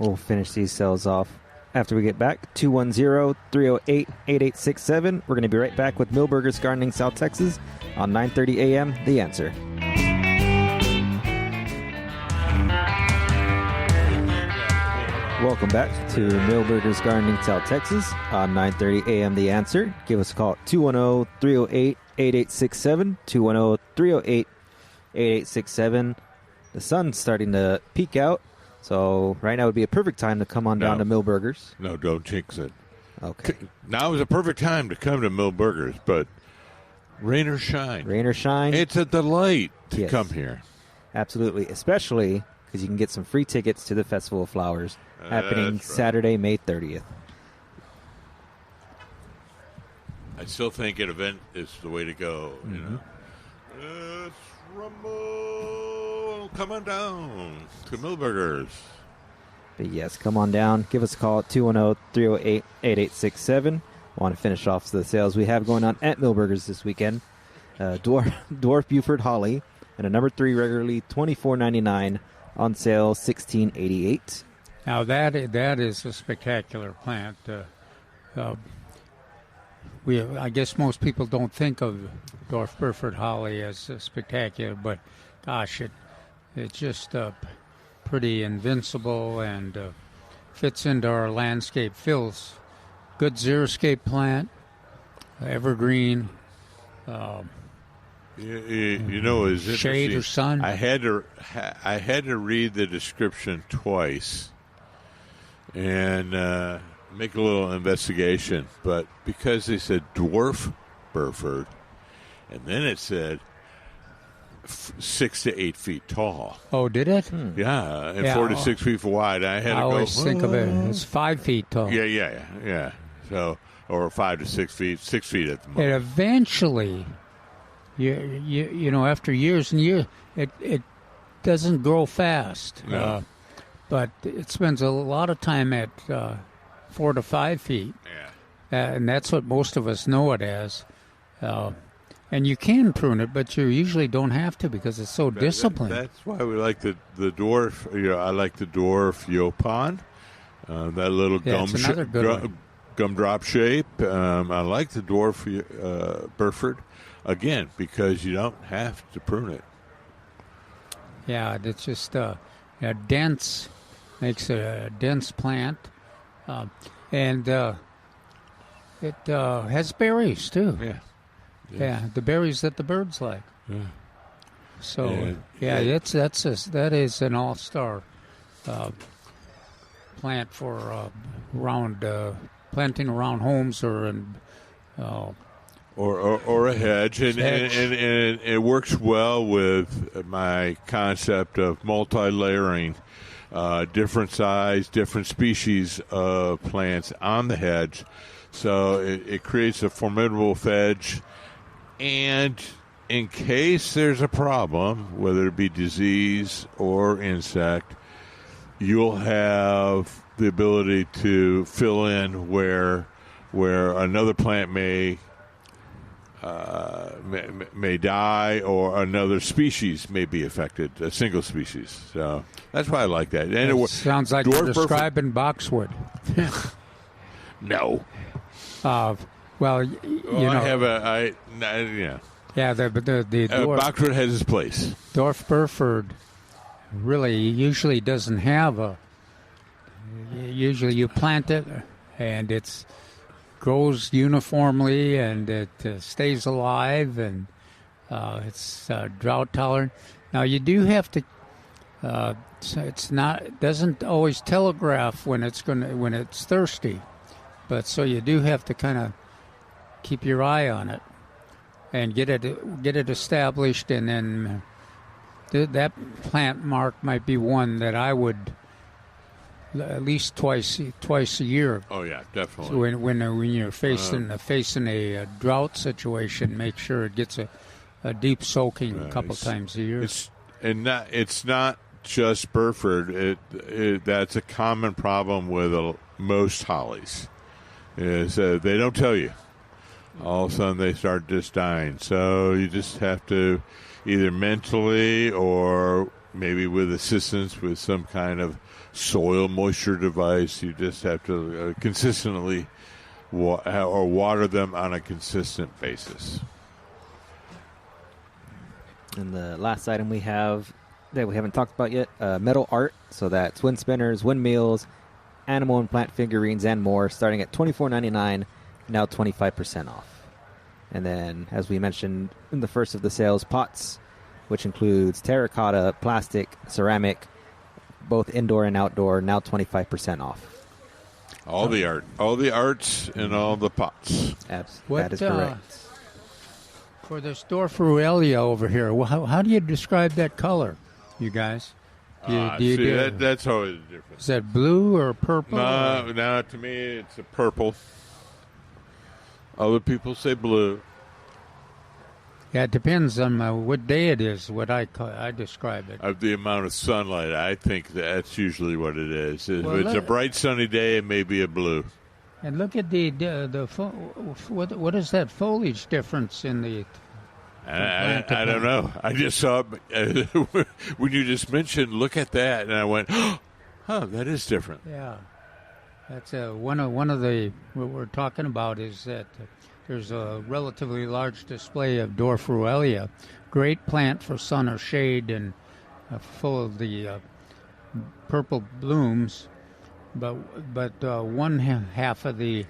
we'll finish these cells off after we get back. 210-308-8867. We're going to be right back with Milberger's Gardening South Texas on 9:30 a.m. The Answer. Welcome back to Milberger's Gardening South Texas on 9:30 a.m. The Answer. Give us a call at 210-308-8867, 210-308-8867. The sun's starting to peek out, so right now would be a perfect time to come on down to Milberger's. No, don't jinx it. Okay. Now is a perfect time to come to Milberger's, but rain or shine. Rain or shine. It's a delight to come here. Absolutely, especially because you can get some free tickets to the Festival of Flowers happening Saturday, May 30th. I still think an event is the way to go. You know, let's rumble. Come on down to Milberger's. But yes, come on down. Give us a call at 210-308-8867. Want to finish off the sales we have going on at Milberger's this weekend. Dwarf Buford Holly and a number 3 regularly $24.99, on sale $16.88. Now that is a spectacular plant. I guess most people don't think of Dwarf Buford Holly as spectacular, but gosh, it's just pretty invincible and fits into our landscape. Phil's good xeriscape plant, evergreen. You know, it's interesting. Shade or sun. I had to read the description twice and make a little investigation, but because they said dwarf Burford, and then it said 6 to 8 feet tall. Oh, did it? Yeah, and 4 to 6 feet wide. I had to always think of it as 5 feet tall. Yeah. So, or 5 to 6 feet, 6 feet at the moment. And eventually, you know, after years and years, it doesn't grow fast. No. But it spends a lot of time at 4 to 5 feet. Yeah. And that's what most of us know it as. And you can prune it, but you usually don't have to because it's so disciplined. That's why we like the dwarf. I like the dwarf Yopon, that little gumdrop shape. I like the dwarf Burford, again, because you don't have to prune it. Yeah, it's just dense, makes it a dense plant. And it has berries, too. Yeah, the berries that the birds like. Yeah. So that is an all-star plant for planting around homes or in or a hedge, and it works well with my concept of multi-layering, different size, different species of plants on the hedge. So it creates a formidable hedge. And in case there's a problem, whether it be disease or insect, you'll have the ability to fill in where another plant may die or another species may be affected, a single species. So that's why I like that. And it sounds like you're describing boxwood. No. Well, you know, Yeah, the dwarf boxwood has its place. Dwarf Burford really usually doesn't have a. Usually, you plant it, and it grows uniformly, and it stays alive, and It's drought tolerant. Now you do have to. So it doesn't always telegraph when it's thirsty, but so you do have to kind of keep your eye on it and get it established, and then that plant, Mark, might be one that I would at least twice a year. Oh yeah, definitely. So when you're facing a drought situation, make sure it gets a deep soaking a couple times a year. It's not just Burford. That's a common problem with most hollies. Is they don't tell you. All of a sudden they start just dying. So you just have to either mentally or maybe with assistance with some kind of soil moisture device, you just have to consistently water them on a consistent basis. And the last item we have that we haven't talked about yet, metal art. So that's wind spinners, windmills, animal and plant figurines, and more, starting at $24.99, now 25% off. And then, as we mentioned in the first of the sales, pots, which includes terracotta, plastic, ceramic, both indoor and outdoor, now 25% off. All the arts, and all the pots. That is correct. For this Dorferuelia over here, how do you describe that color, you guys? That's always different. Is that blue or purple? No, to me it's a purple. Other people say blue. Yeah, it depends on what day it is, what I describe it. Of the amount of sunlight, I think that's usually what it is. If it's a bright sunny day, it may be a blue. And look at what is that foliage difference in the I don't know. I just saw it when you just mentioned, look at that, and I went, huh, that is different. Yeah. That's one of the what we're talking about is that there's a relatively large display of Dorferuelia, great plant for sun or shade and full of the purple blooms, but one half of the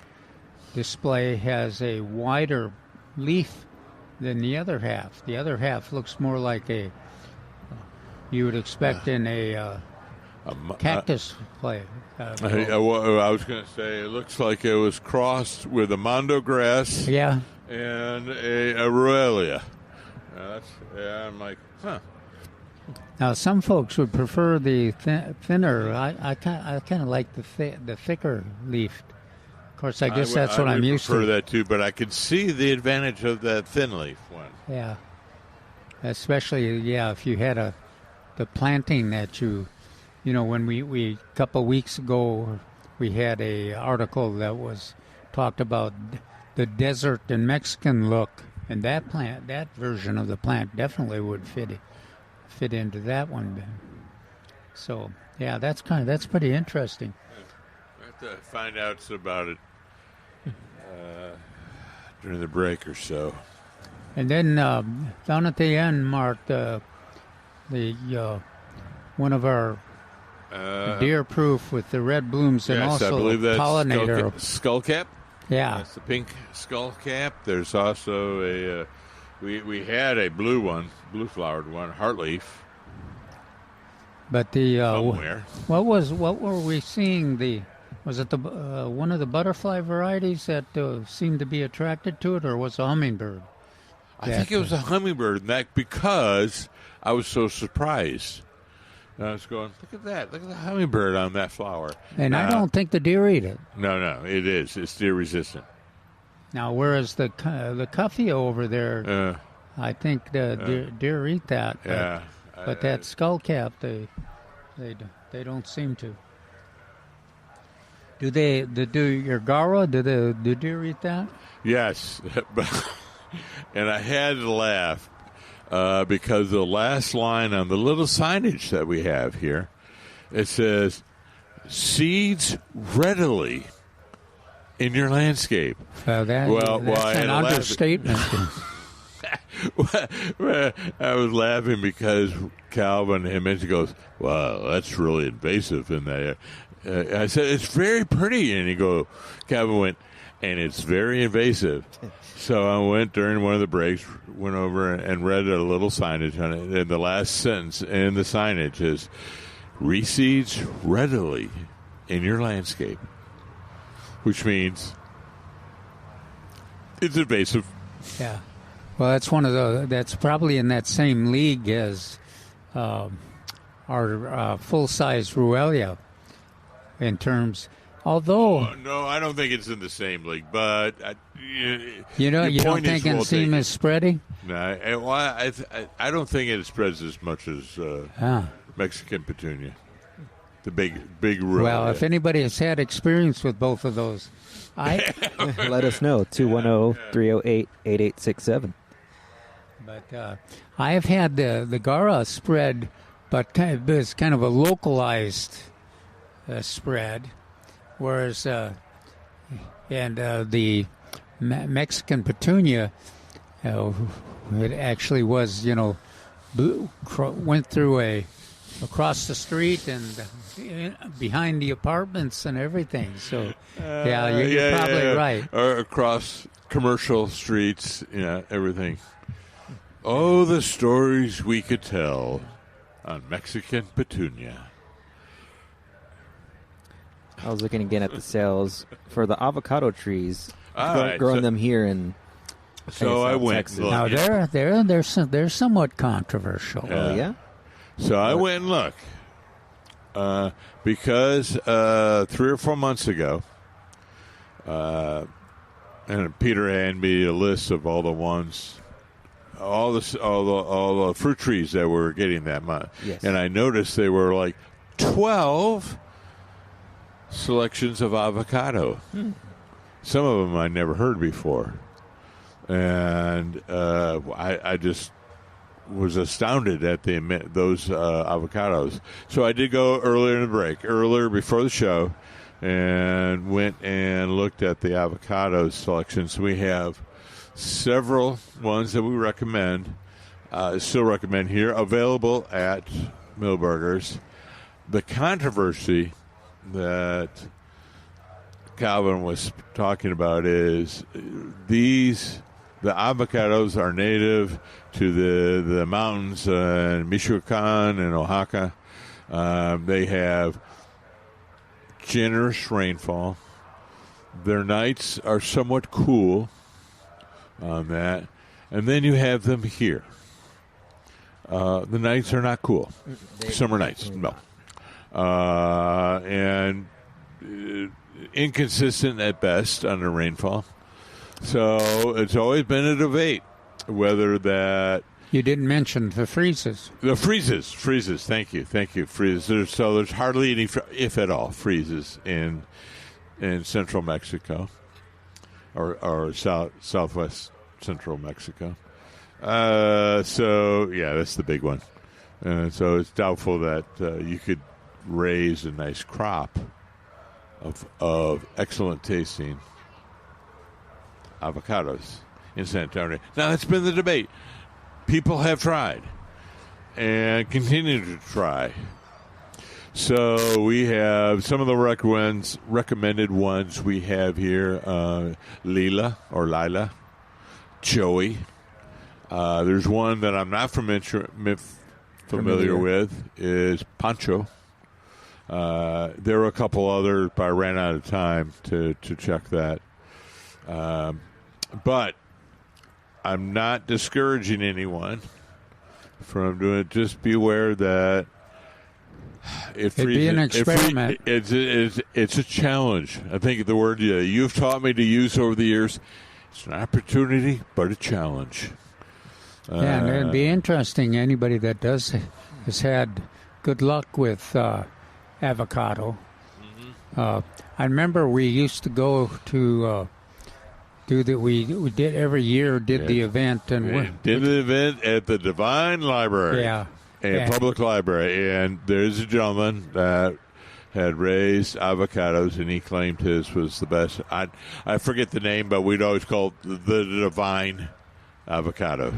display has a wider leaf than the other half. The other half looks more like you would expect in a cactus play. I was going to say, it looks like it was crossed with a mondo grass and a Ruellia. I'm like, huh. Now, some folks would prefer the thinner. I kind of like the thicker leaf. Of course, I guess that's what I'm used to. I prefer that too, but I can see the advantage of that thin leaf one. Yeah, especially if you had the planting that when we a couple weeks ago we had a article that was talked about the desert and Mexican look, and that version of the plant definitely would fit into that one. So that's pretty interesting. I have to find out about it during the break or so. And then down at the end, Mark, the one of our deer proof with the red blooms and also I believe that's pollinator skullcap. Yeah, that's the pink skullcap. There's also a we had a blue flowered one, heartleaf. But what were we seeing? Was it the one of the butterfly varieties that seemed to be attracted to it, or was it a hummingbird? I think it was a hummingbird, because I was so surprised. And I was going, look at that. Look at the hummingbird on that flower. And I don't think the deer eat it. No, it is. It's deer resistant. Now, whereas the cuffio over there, I think the deer eat that. Yeah. But that skullcap, they don't seem to. Do your Gara, do deer eat that? Yes. And I had to laugh. Because the last line on the little signage that we have here, it says, seeds readily in your landscape. That's an understatement. I was laughing because Calvin goes, wow, that's really invasive in there. I said, it's very pretty. And Calvin went, and it's very invasive. So I went during one of the breaks, went over and read a little signage on it. And the last sentence in the signage is, reseeds readily in your landscape, which means it's invasive. Yeah. Well, that's probably in that same league as our full-size Ruellia in terms. Although no, I don't think it's in the same league, but you don't think enzyme is spreading? No, I don't think it spreads as much as Mexican petunia, the big Ruellia. Well, if anybody has had experience with both of those, let us know. 210-308-8867. But I have had the Gara spread, but it's kind of a localized spread. Whereas, the Mexican petunia, it actually was, went through across the street and behind the apartments and everything. So, you're probably right. Or across commercial streets, everything. Oh, the stories we could tell on Mexican petunia. I was looking again at the sales for the avocado trees, So growing them here in I went. Texas. Now they're somewhat controversial. Oh yeah. So I went and looked because 3 or 4 months ago, and Peter handed me a list of all the ones, all the fruit trees that were getting that month, Yes. and I noticed they were like 12 selections of avocado. Some of them I never heard before, and I just was astounded at those avocados. So I did go earlier before the show, and went and looked at the avocado selections. We have several ones that we still recommend here, available at Milberger's. The controversy that Calvin was talking about is the avocados are native to the mountains in Michoacan and Oaxaca. They have generous rainfall. Their nights are somewhat cool on that. And then you have them here. The nights are not cool. Summer nights, no. And inconsistent at best under rainfall. So it's always been a debate whether that. You didn't mention the freezes. The freezes. Thank you. Freezes. So there's hardly any, if at all, freezes in central Mexico or southwest central Mexico. So yeah, that's the big one. So it's doubtful that you could raise a nice crop of excellent tasting avocados in San Antonio. Now, that's been the debate. People have tried and continue to try. So we have some of the recommended ones we have here. Lila, Joey. There's one that I'm not familiar with, is Pancho. There were a couple others, but I ran out of time to check that. But I'm not discouraging anyone from doing it. Just be aware that it'd be an experiment. It's a challenge. I think the word you've taught me to use over the years, it's an opportunity, but a challenge. And it'd be interesting. Anybody that has had good luck with avocado. I remember we used to go to we did every year the event and did the event at the Divine Library. Yeah. And public library, and there's a gentleman that had raised avocados, and he claimed his was the best. I forget the name, but we'd always call it the Divine Avocado.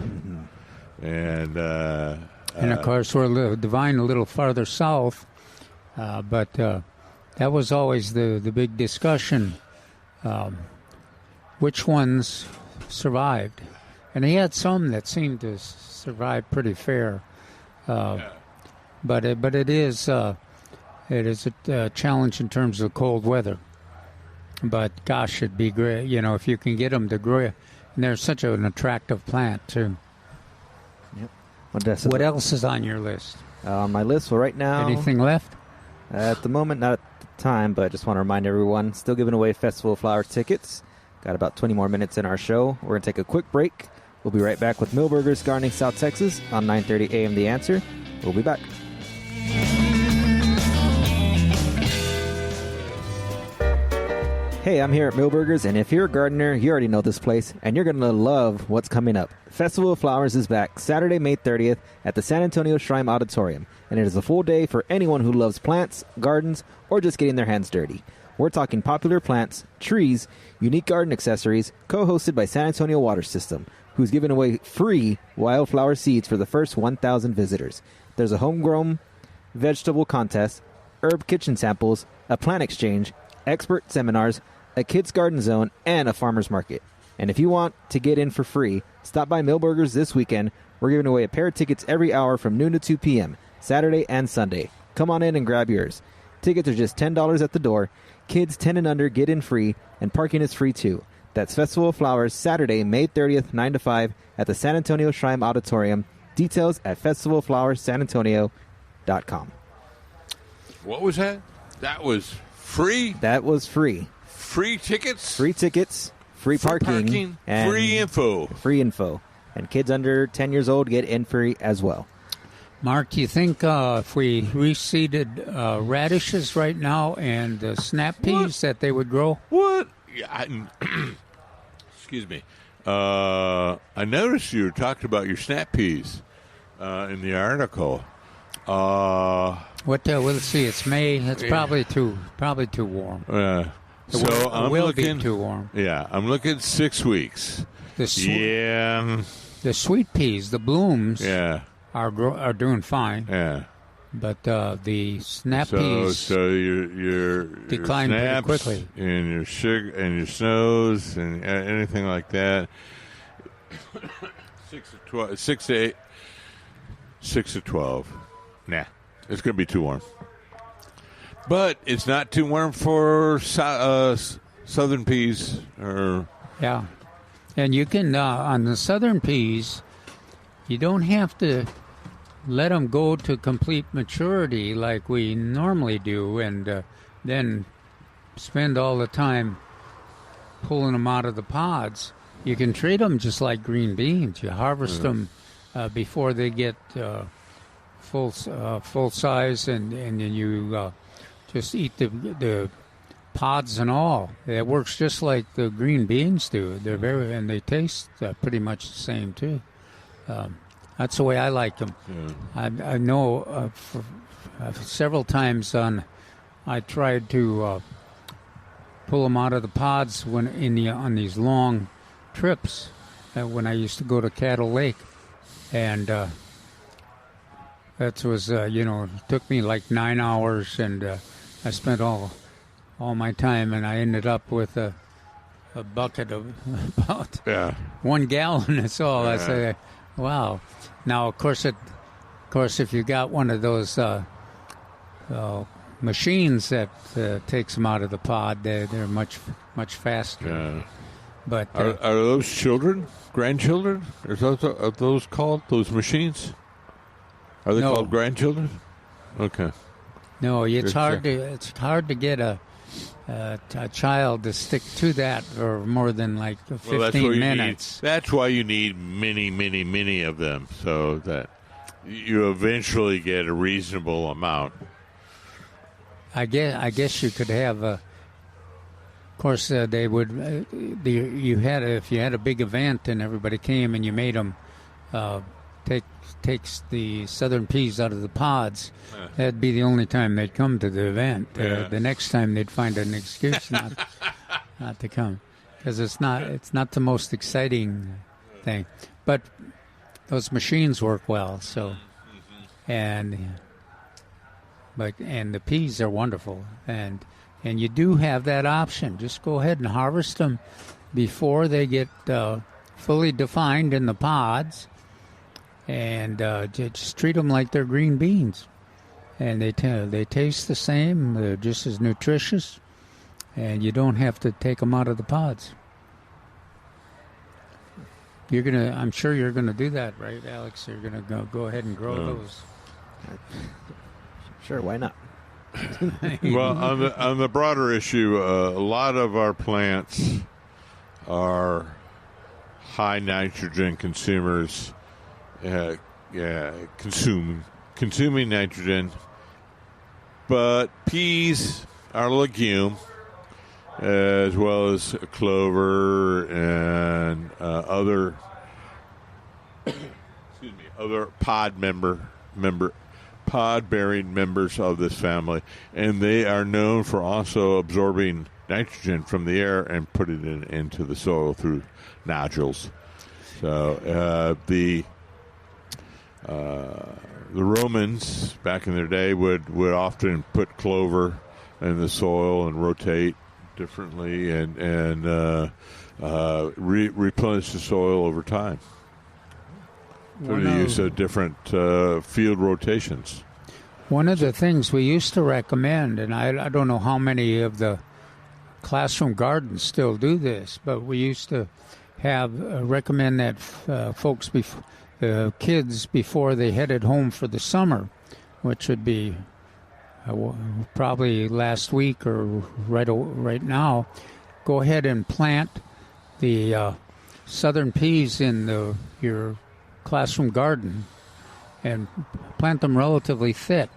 And of course we're Divine a little farther south, but that was always the big discussion. which ones survived. And he had some that seemed to survive pretty fair. But it is a challenge in terms of cold weather. But gosh, it'd be great, if you can get them to grow. And they're such an attractive plant too. Yep. What else is on your list? On my list, well, right now, anything left? At the moment, not at the time, but I just want to remind everyone, still giving away Festival of Flowers tickets. Got about 20 more minutes in our show. We're going to take a quick break. We'll be right back with Milberger's Gardening South Texas on 9:30 a.m. The Answer. We'll be back. Hey, I'm here at Milberger's, and if you're a gardener, you already know this place, and you're going to love what's coming up. Festival of Flowers is back Saturday, May 30th at the San Antonio Shrine Auditorium, and it is a full day for anyone who loves plants, gardens, or just getting their hands dirty. We're talking popular plants, trees, unique garden accessories, co-hosted by San Antonio Water System, who's giving away free wildflower seeds for the first 1,000 visitors. There's a homegrown vegetable contest, herb kitchen samples, a plant exchange, expert seminars, a kids garden zone, and a farmer's market. And if you want to get in for free, stop by Milberger's this weekend. We're giving away a pair of tickets every hour from noon to 2 p.m., Saturday and Sunday. Come on in and grab yours. Tickets are just $10 at the door. Kids 10 and under get in free, and parking is free too. That's Festival of Flowers, Saturday, May 30th, 9 to 5 at the San Antonio Shrine Auditorium. Details at festivalflowerssanantonio.com. What was that? That was free? That was free. Free tickets? Free tickets, free parking, and free info. Free info. And kids under 10 years old get in free as well. Mark, do you think if we reseeded radishes right now and snap peas that they would grow? What? Yeah, excuse me. I noticed you talked about your snap peas in the article. Let's see. It's May. It's probably too warm. I'm will looking be too warm. Yeah, I'm looking 6 weeks. The sweet peas, the blooms, are doing fine. Yeah, but the snap peas your decline pretty quickly, and your sugar and your snows and anything like that. 6 to 12. Nah, it's going to be too warm. But it's not too warm for southern peas. Yeah. And you can, on the southern peas, you don't have to let them go to complete maturity like we normally do and then spend all the time pulling them out of the pods. You can treat them just like green beans. You harvest them before they get full size, and then you just eat the pods and all. It works just like the green beans do. And they taste pretty much the same too. That's the way I like them. Yeah. I know for several times I tried to pull them out of the pods on these long trips when I used to go to Cattle Lake, and that was it took me like 9 hours, and I spent all my time, and I ended up with a bucket of about 1 gallon. That's all. I say, wow. Now, of course, if you got one of those machines that takes them out of the pod, they're much faster. Yeah. But are those children, grandchildren? Are those called those machines? Are they called grandchildren? Okay. No, it's hard to get a child to stick to that for more than like 15 minutes. That's why you need many of them, so that you eventually get a reasonable amount. I guess you could have of course, they would. If you had a big event and everybody came and you made them takes the southern peas out of the pods, that'd be the only time they'd come to the event. The next time they'd find an excuse not to come, because it's not the most exciting thing. But those machines work well. So, and the peas are wonderful, and you do have that option. Just go ahead and harvest them before they get fully defined in the pods, and just treat them like they're green beans. And they taste the same, they're just as nutritious, and you don't have to take them out of the pods. I'm sure you're gonna do that, right, Alex? You're gonna go ahead and grow those. Sure, why not? Well, on the broader issue, a lot of our plants are high nitrogen consumers, consuming nitrogen. But peas are a legume, as well as clover and other pod-bearing members of this family, and they are known for also absorbing nitrogen from the air and putting it into the soil through nodules. So the Romans back in their day would often put clover in the soil and rotate differently and replenish the soil over time through the use of different field rotations. One of the things we used to recommend, and I don't know how many of the classroom gardens still do this, but we used to have recommend that folks, kids, before they headed home for the summer, which would be probably last week or right now, go ahead and plant the southern peas in your classroom garden, and plant them relatively thick,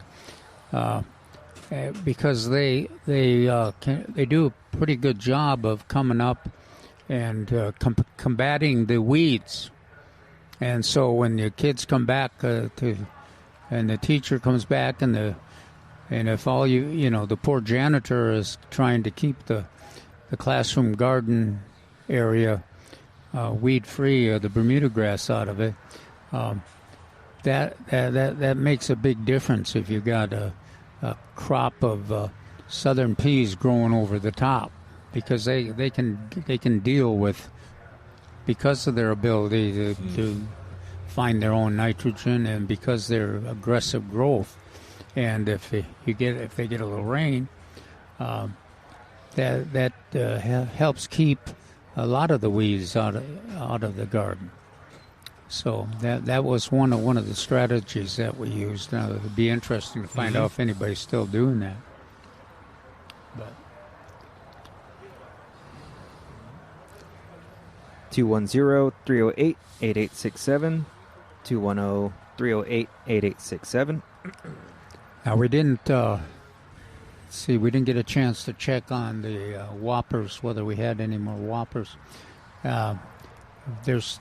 because they do a pretty good job of coming up and combating the weeds. And so when the kids come back and the teacher comes back and if all the poor janitor is trying to keep the classroom garden area weed free, or the Bermuda grass out of it, that makes a big difference if you've got a crop of southern peas growing over the top, because they can deal with, because of their ability to find their own nitrogen, and because they're aggressive growth. And if they get a little rain, that helps keep a lot of the weeds out of the garden. So that was one of the strategies that we used. Now, it'd be interesting to find out if anybody's still doing that. But 210-308-8867, 210-308-8867. Now, we didn't get a chance to check on the whoppers, whether we had any more whoppers. There's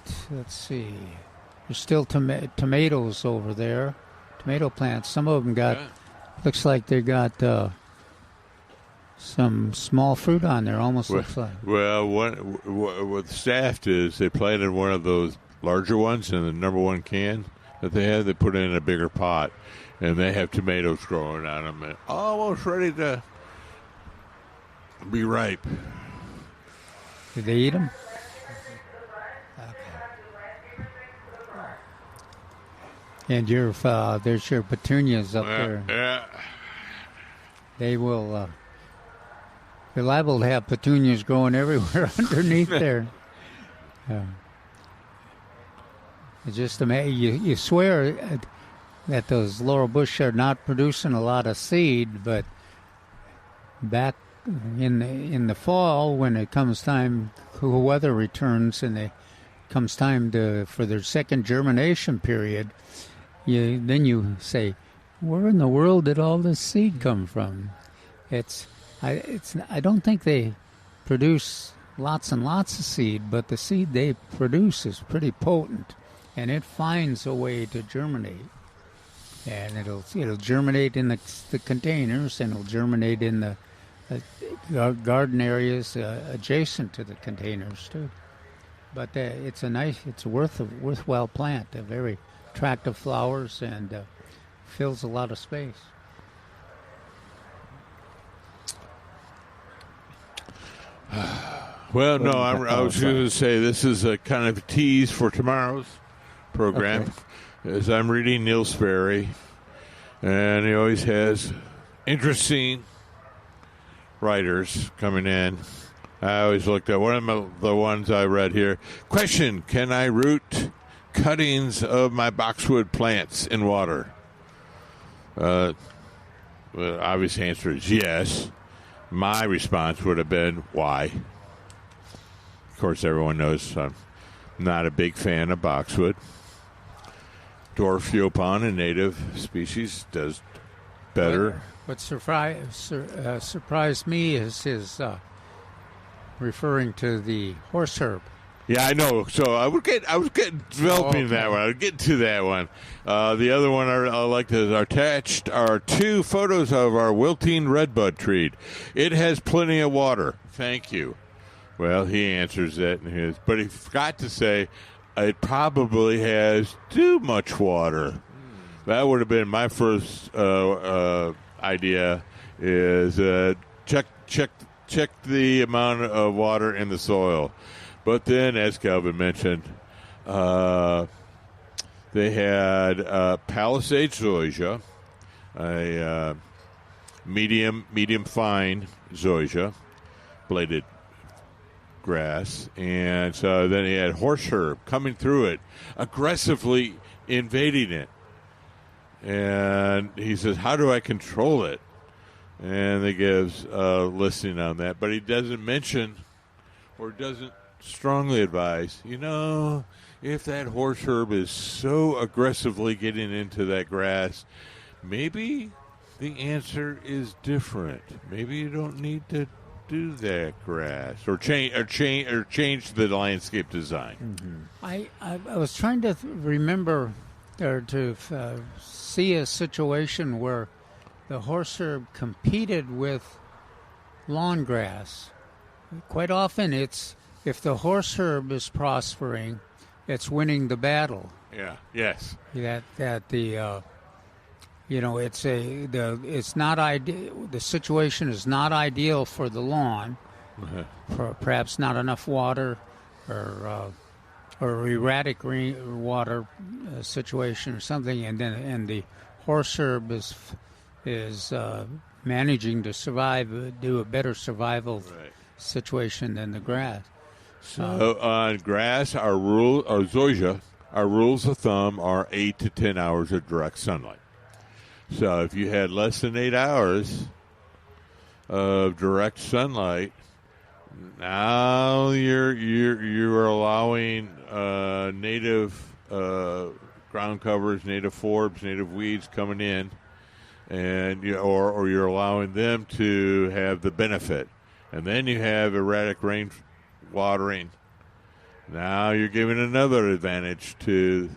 still tomatoes over there, tomato plants. Some of them looks like they got some small fruit on there, looks like. Well, what the staff did is they planted one of those larger ones in the number one can that they had. They put it in a bigger pot, and they have tomatoes growing on them and almost ready to be ripe. Did they eat them? And there's your petunias up there. Yeah. They will. You're liable to have petunias growing everywhere underneath there. It's just amazing. You swear that those laurel bush are not producing a lot of seed, but back in the fall, when it comes time, cool weather returns, and it comes time for their second germination period, then you say, where in the world did all this seed come from? I don't think they produce lots and lots of seed, but the seed they produce is pretty potent, and it finds a way to germinate. And it'll germinate in the containers, and it'll germinate in the garden areas adjacent to the containers too. But it's a worthwhile plant. A very attractive flowers, and fills a lot of space. Well, no, I was going to say this is a kind of tease for tomorrow's program. Okay. As I'm reading Neil Sperry, and he always has interesting writers coming in. I always looked at one of the ones I read here. Question, can I root cuttings of my boxwood plants in water? Well, obvious answer is yes. My response would have been, why? Of course, everyone knows I'm not a big fan of boxwood. Dwarf Yopon, a native species, does better. What surprised me is his referring to the horse herb. Yeah, I know. So I was getting developing that one. I would get to that one. The other one I like to attached are 2 photos of our wilting redbud tree. It has plenty of water. Thank you. Well, he answers that in his, but he forgot to say it probably has too much water. That would have been my first idea. Is check the amount of water in the soil. But then, as Calvin mentioned, they had Palisade zoysia, a medium fine zoysia, bladed grass, and so then he had horse herb coming through it, aggressively invading it. And he says, how do I control it? And he gives a listing on that, but he doesn't mention or doesn't strongly advise, if that horse herb is so aggressively getting into that grass, maybe the answer is different. Maybe you don't need to do that grass or change the landscape design. Mm-hmm. I was trying to remember or to see a situation where the horse herb competed with lawn grass. Quite often it's, if the horse herb is prospering, it's winning the battle. Yeah. Yes. It's not ideal. The situation is not ideal for the lawn. For perhaps not enough water, or erratic water situation or something, and the horse herb is managing to survive, do a better survival situation than the grass. So on grass, our zoysia, our rules of thumb are 8 to 10 hours of direct sunlight. So if you had less than 8 hours of direct sunlight, now you're allowing native ground covers, native forbs, native weeds coming in, and or you're allowing them to have the benefit. And then you have erratic rain watering. Now you're giving another advantage to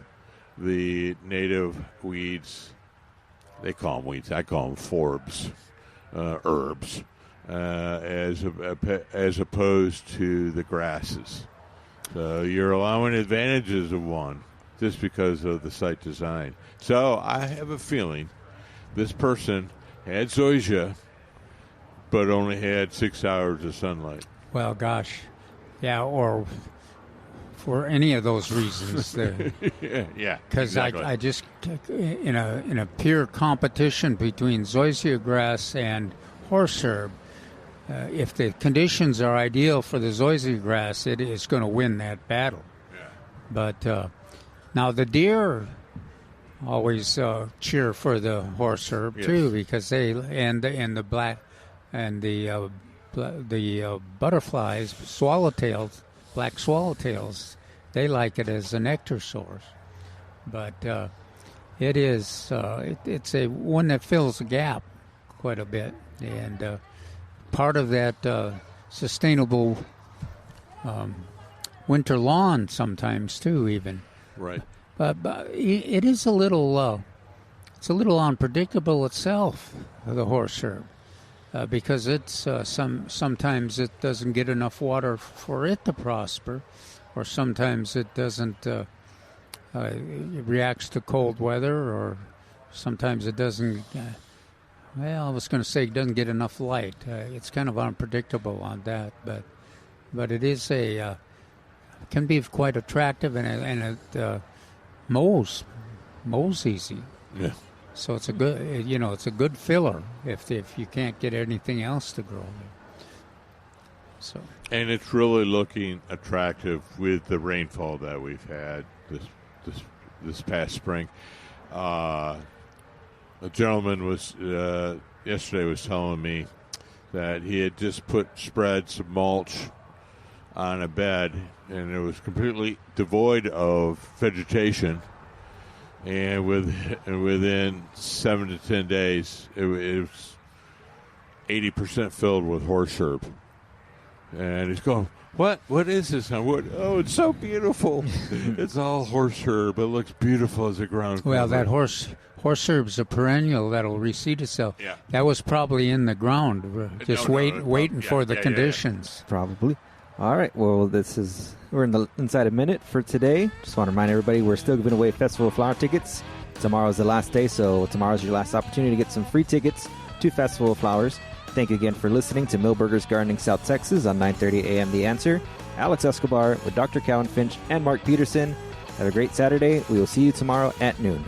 the native weeds. They call them weeds. I call them forbs, herbs, as opposed to the grasses. So you're allowing advantages of one just because of the site design. So I have a feeling this person had zoysia, but only had 6 hours of sunlight. Well, gosh, yeah, or for any of those reasons. Yeah, because exactly. I just in a pure competition between zoysia grass and horse herb. If the conditions are ideal for the zoysia grass, it is going to win that battle. Yeah. But now the deer always cheer for the horse herb too, because they and the black and the butterflies, swallowtails, black swallowtails, they like it as a nectar source. But it is it's a one that fills a gap quite a bit, and part of that sustainable winter lawn sometimes too, even. Right. But it is a little it's a little unpredictable itself, the horse herb, because it's sometimes it doesn't get enough water for it to prosper, or sometimes it doesn't it reacts to cold weather, or sometimes it doesn't. Well, I was going to say it doesn't get enough light. It's kind of unpredictable on that, but but it is can be quite attractive, and it mows easy. Yeah. So it's a good, it's a good filler if you can't get anything else to grow. So. And it's really looking attractive with the rainfall that we've had this past spring. A gentleman was yesterday was telling me that he had just put spreads of mulch on a bed, and it was completely devoid of vegetation. And within 7 to 10 days, it was 80% filled with horse herb. And he's going, What is this? Oh, it's so beautiful. It's all horse herb. It looks beautiful as a ground cover. Well, that horse herb's a perennial that'll reseed itself. Yeah. That was probably in the ground, just waiting for the conditions. Probably. All right. Well, we're in the inside a minute for today. Just want to remind everybody we're still giving away Festival of Flower tickets. Tomorrow's the last day, so tomorrow's your last opportunity to get some free tickets to Festival of Flowers. Thank you again for listening to Milberger's Gardening South Texas on 9:30 a.m. The Answer. Alex Escobar with Dr. Cowan Finch and Mark Peterson. Have a great Saturday. We will see you tomorrow at noon.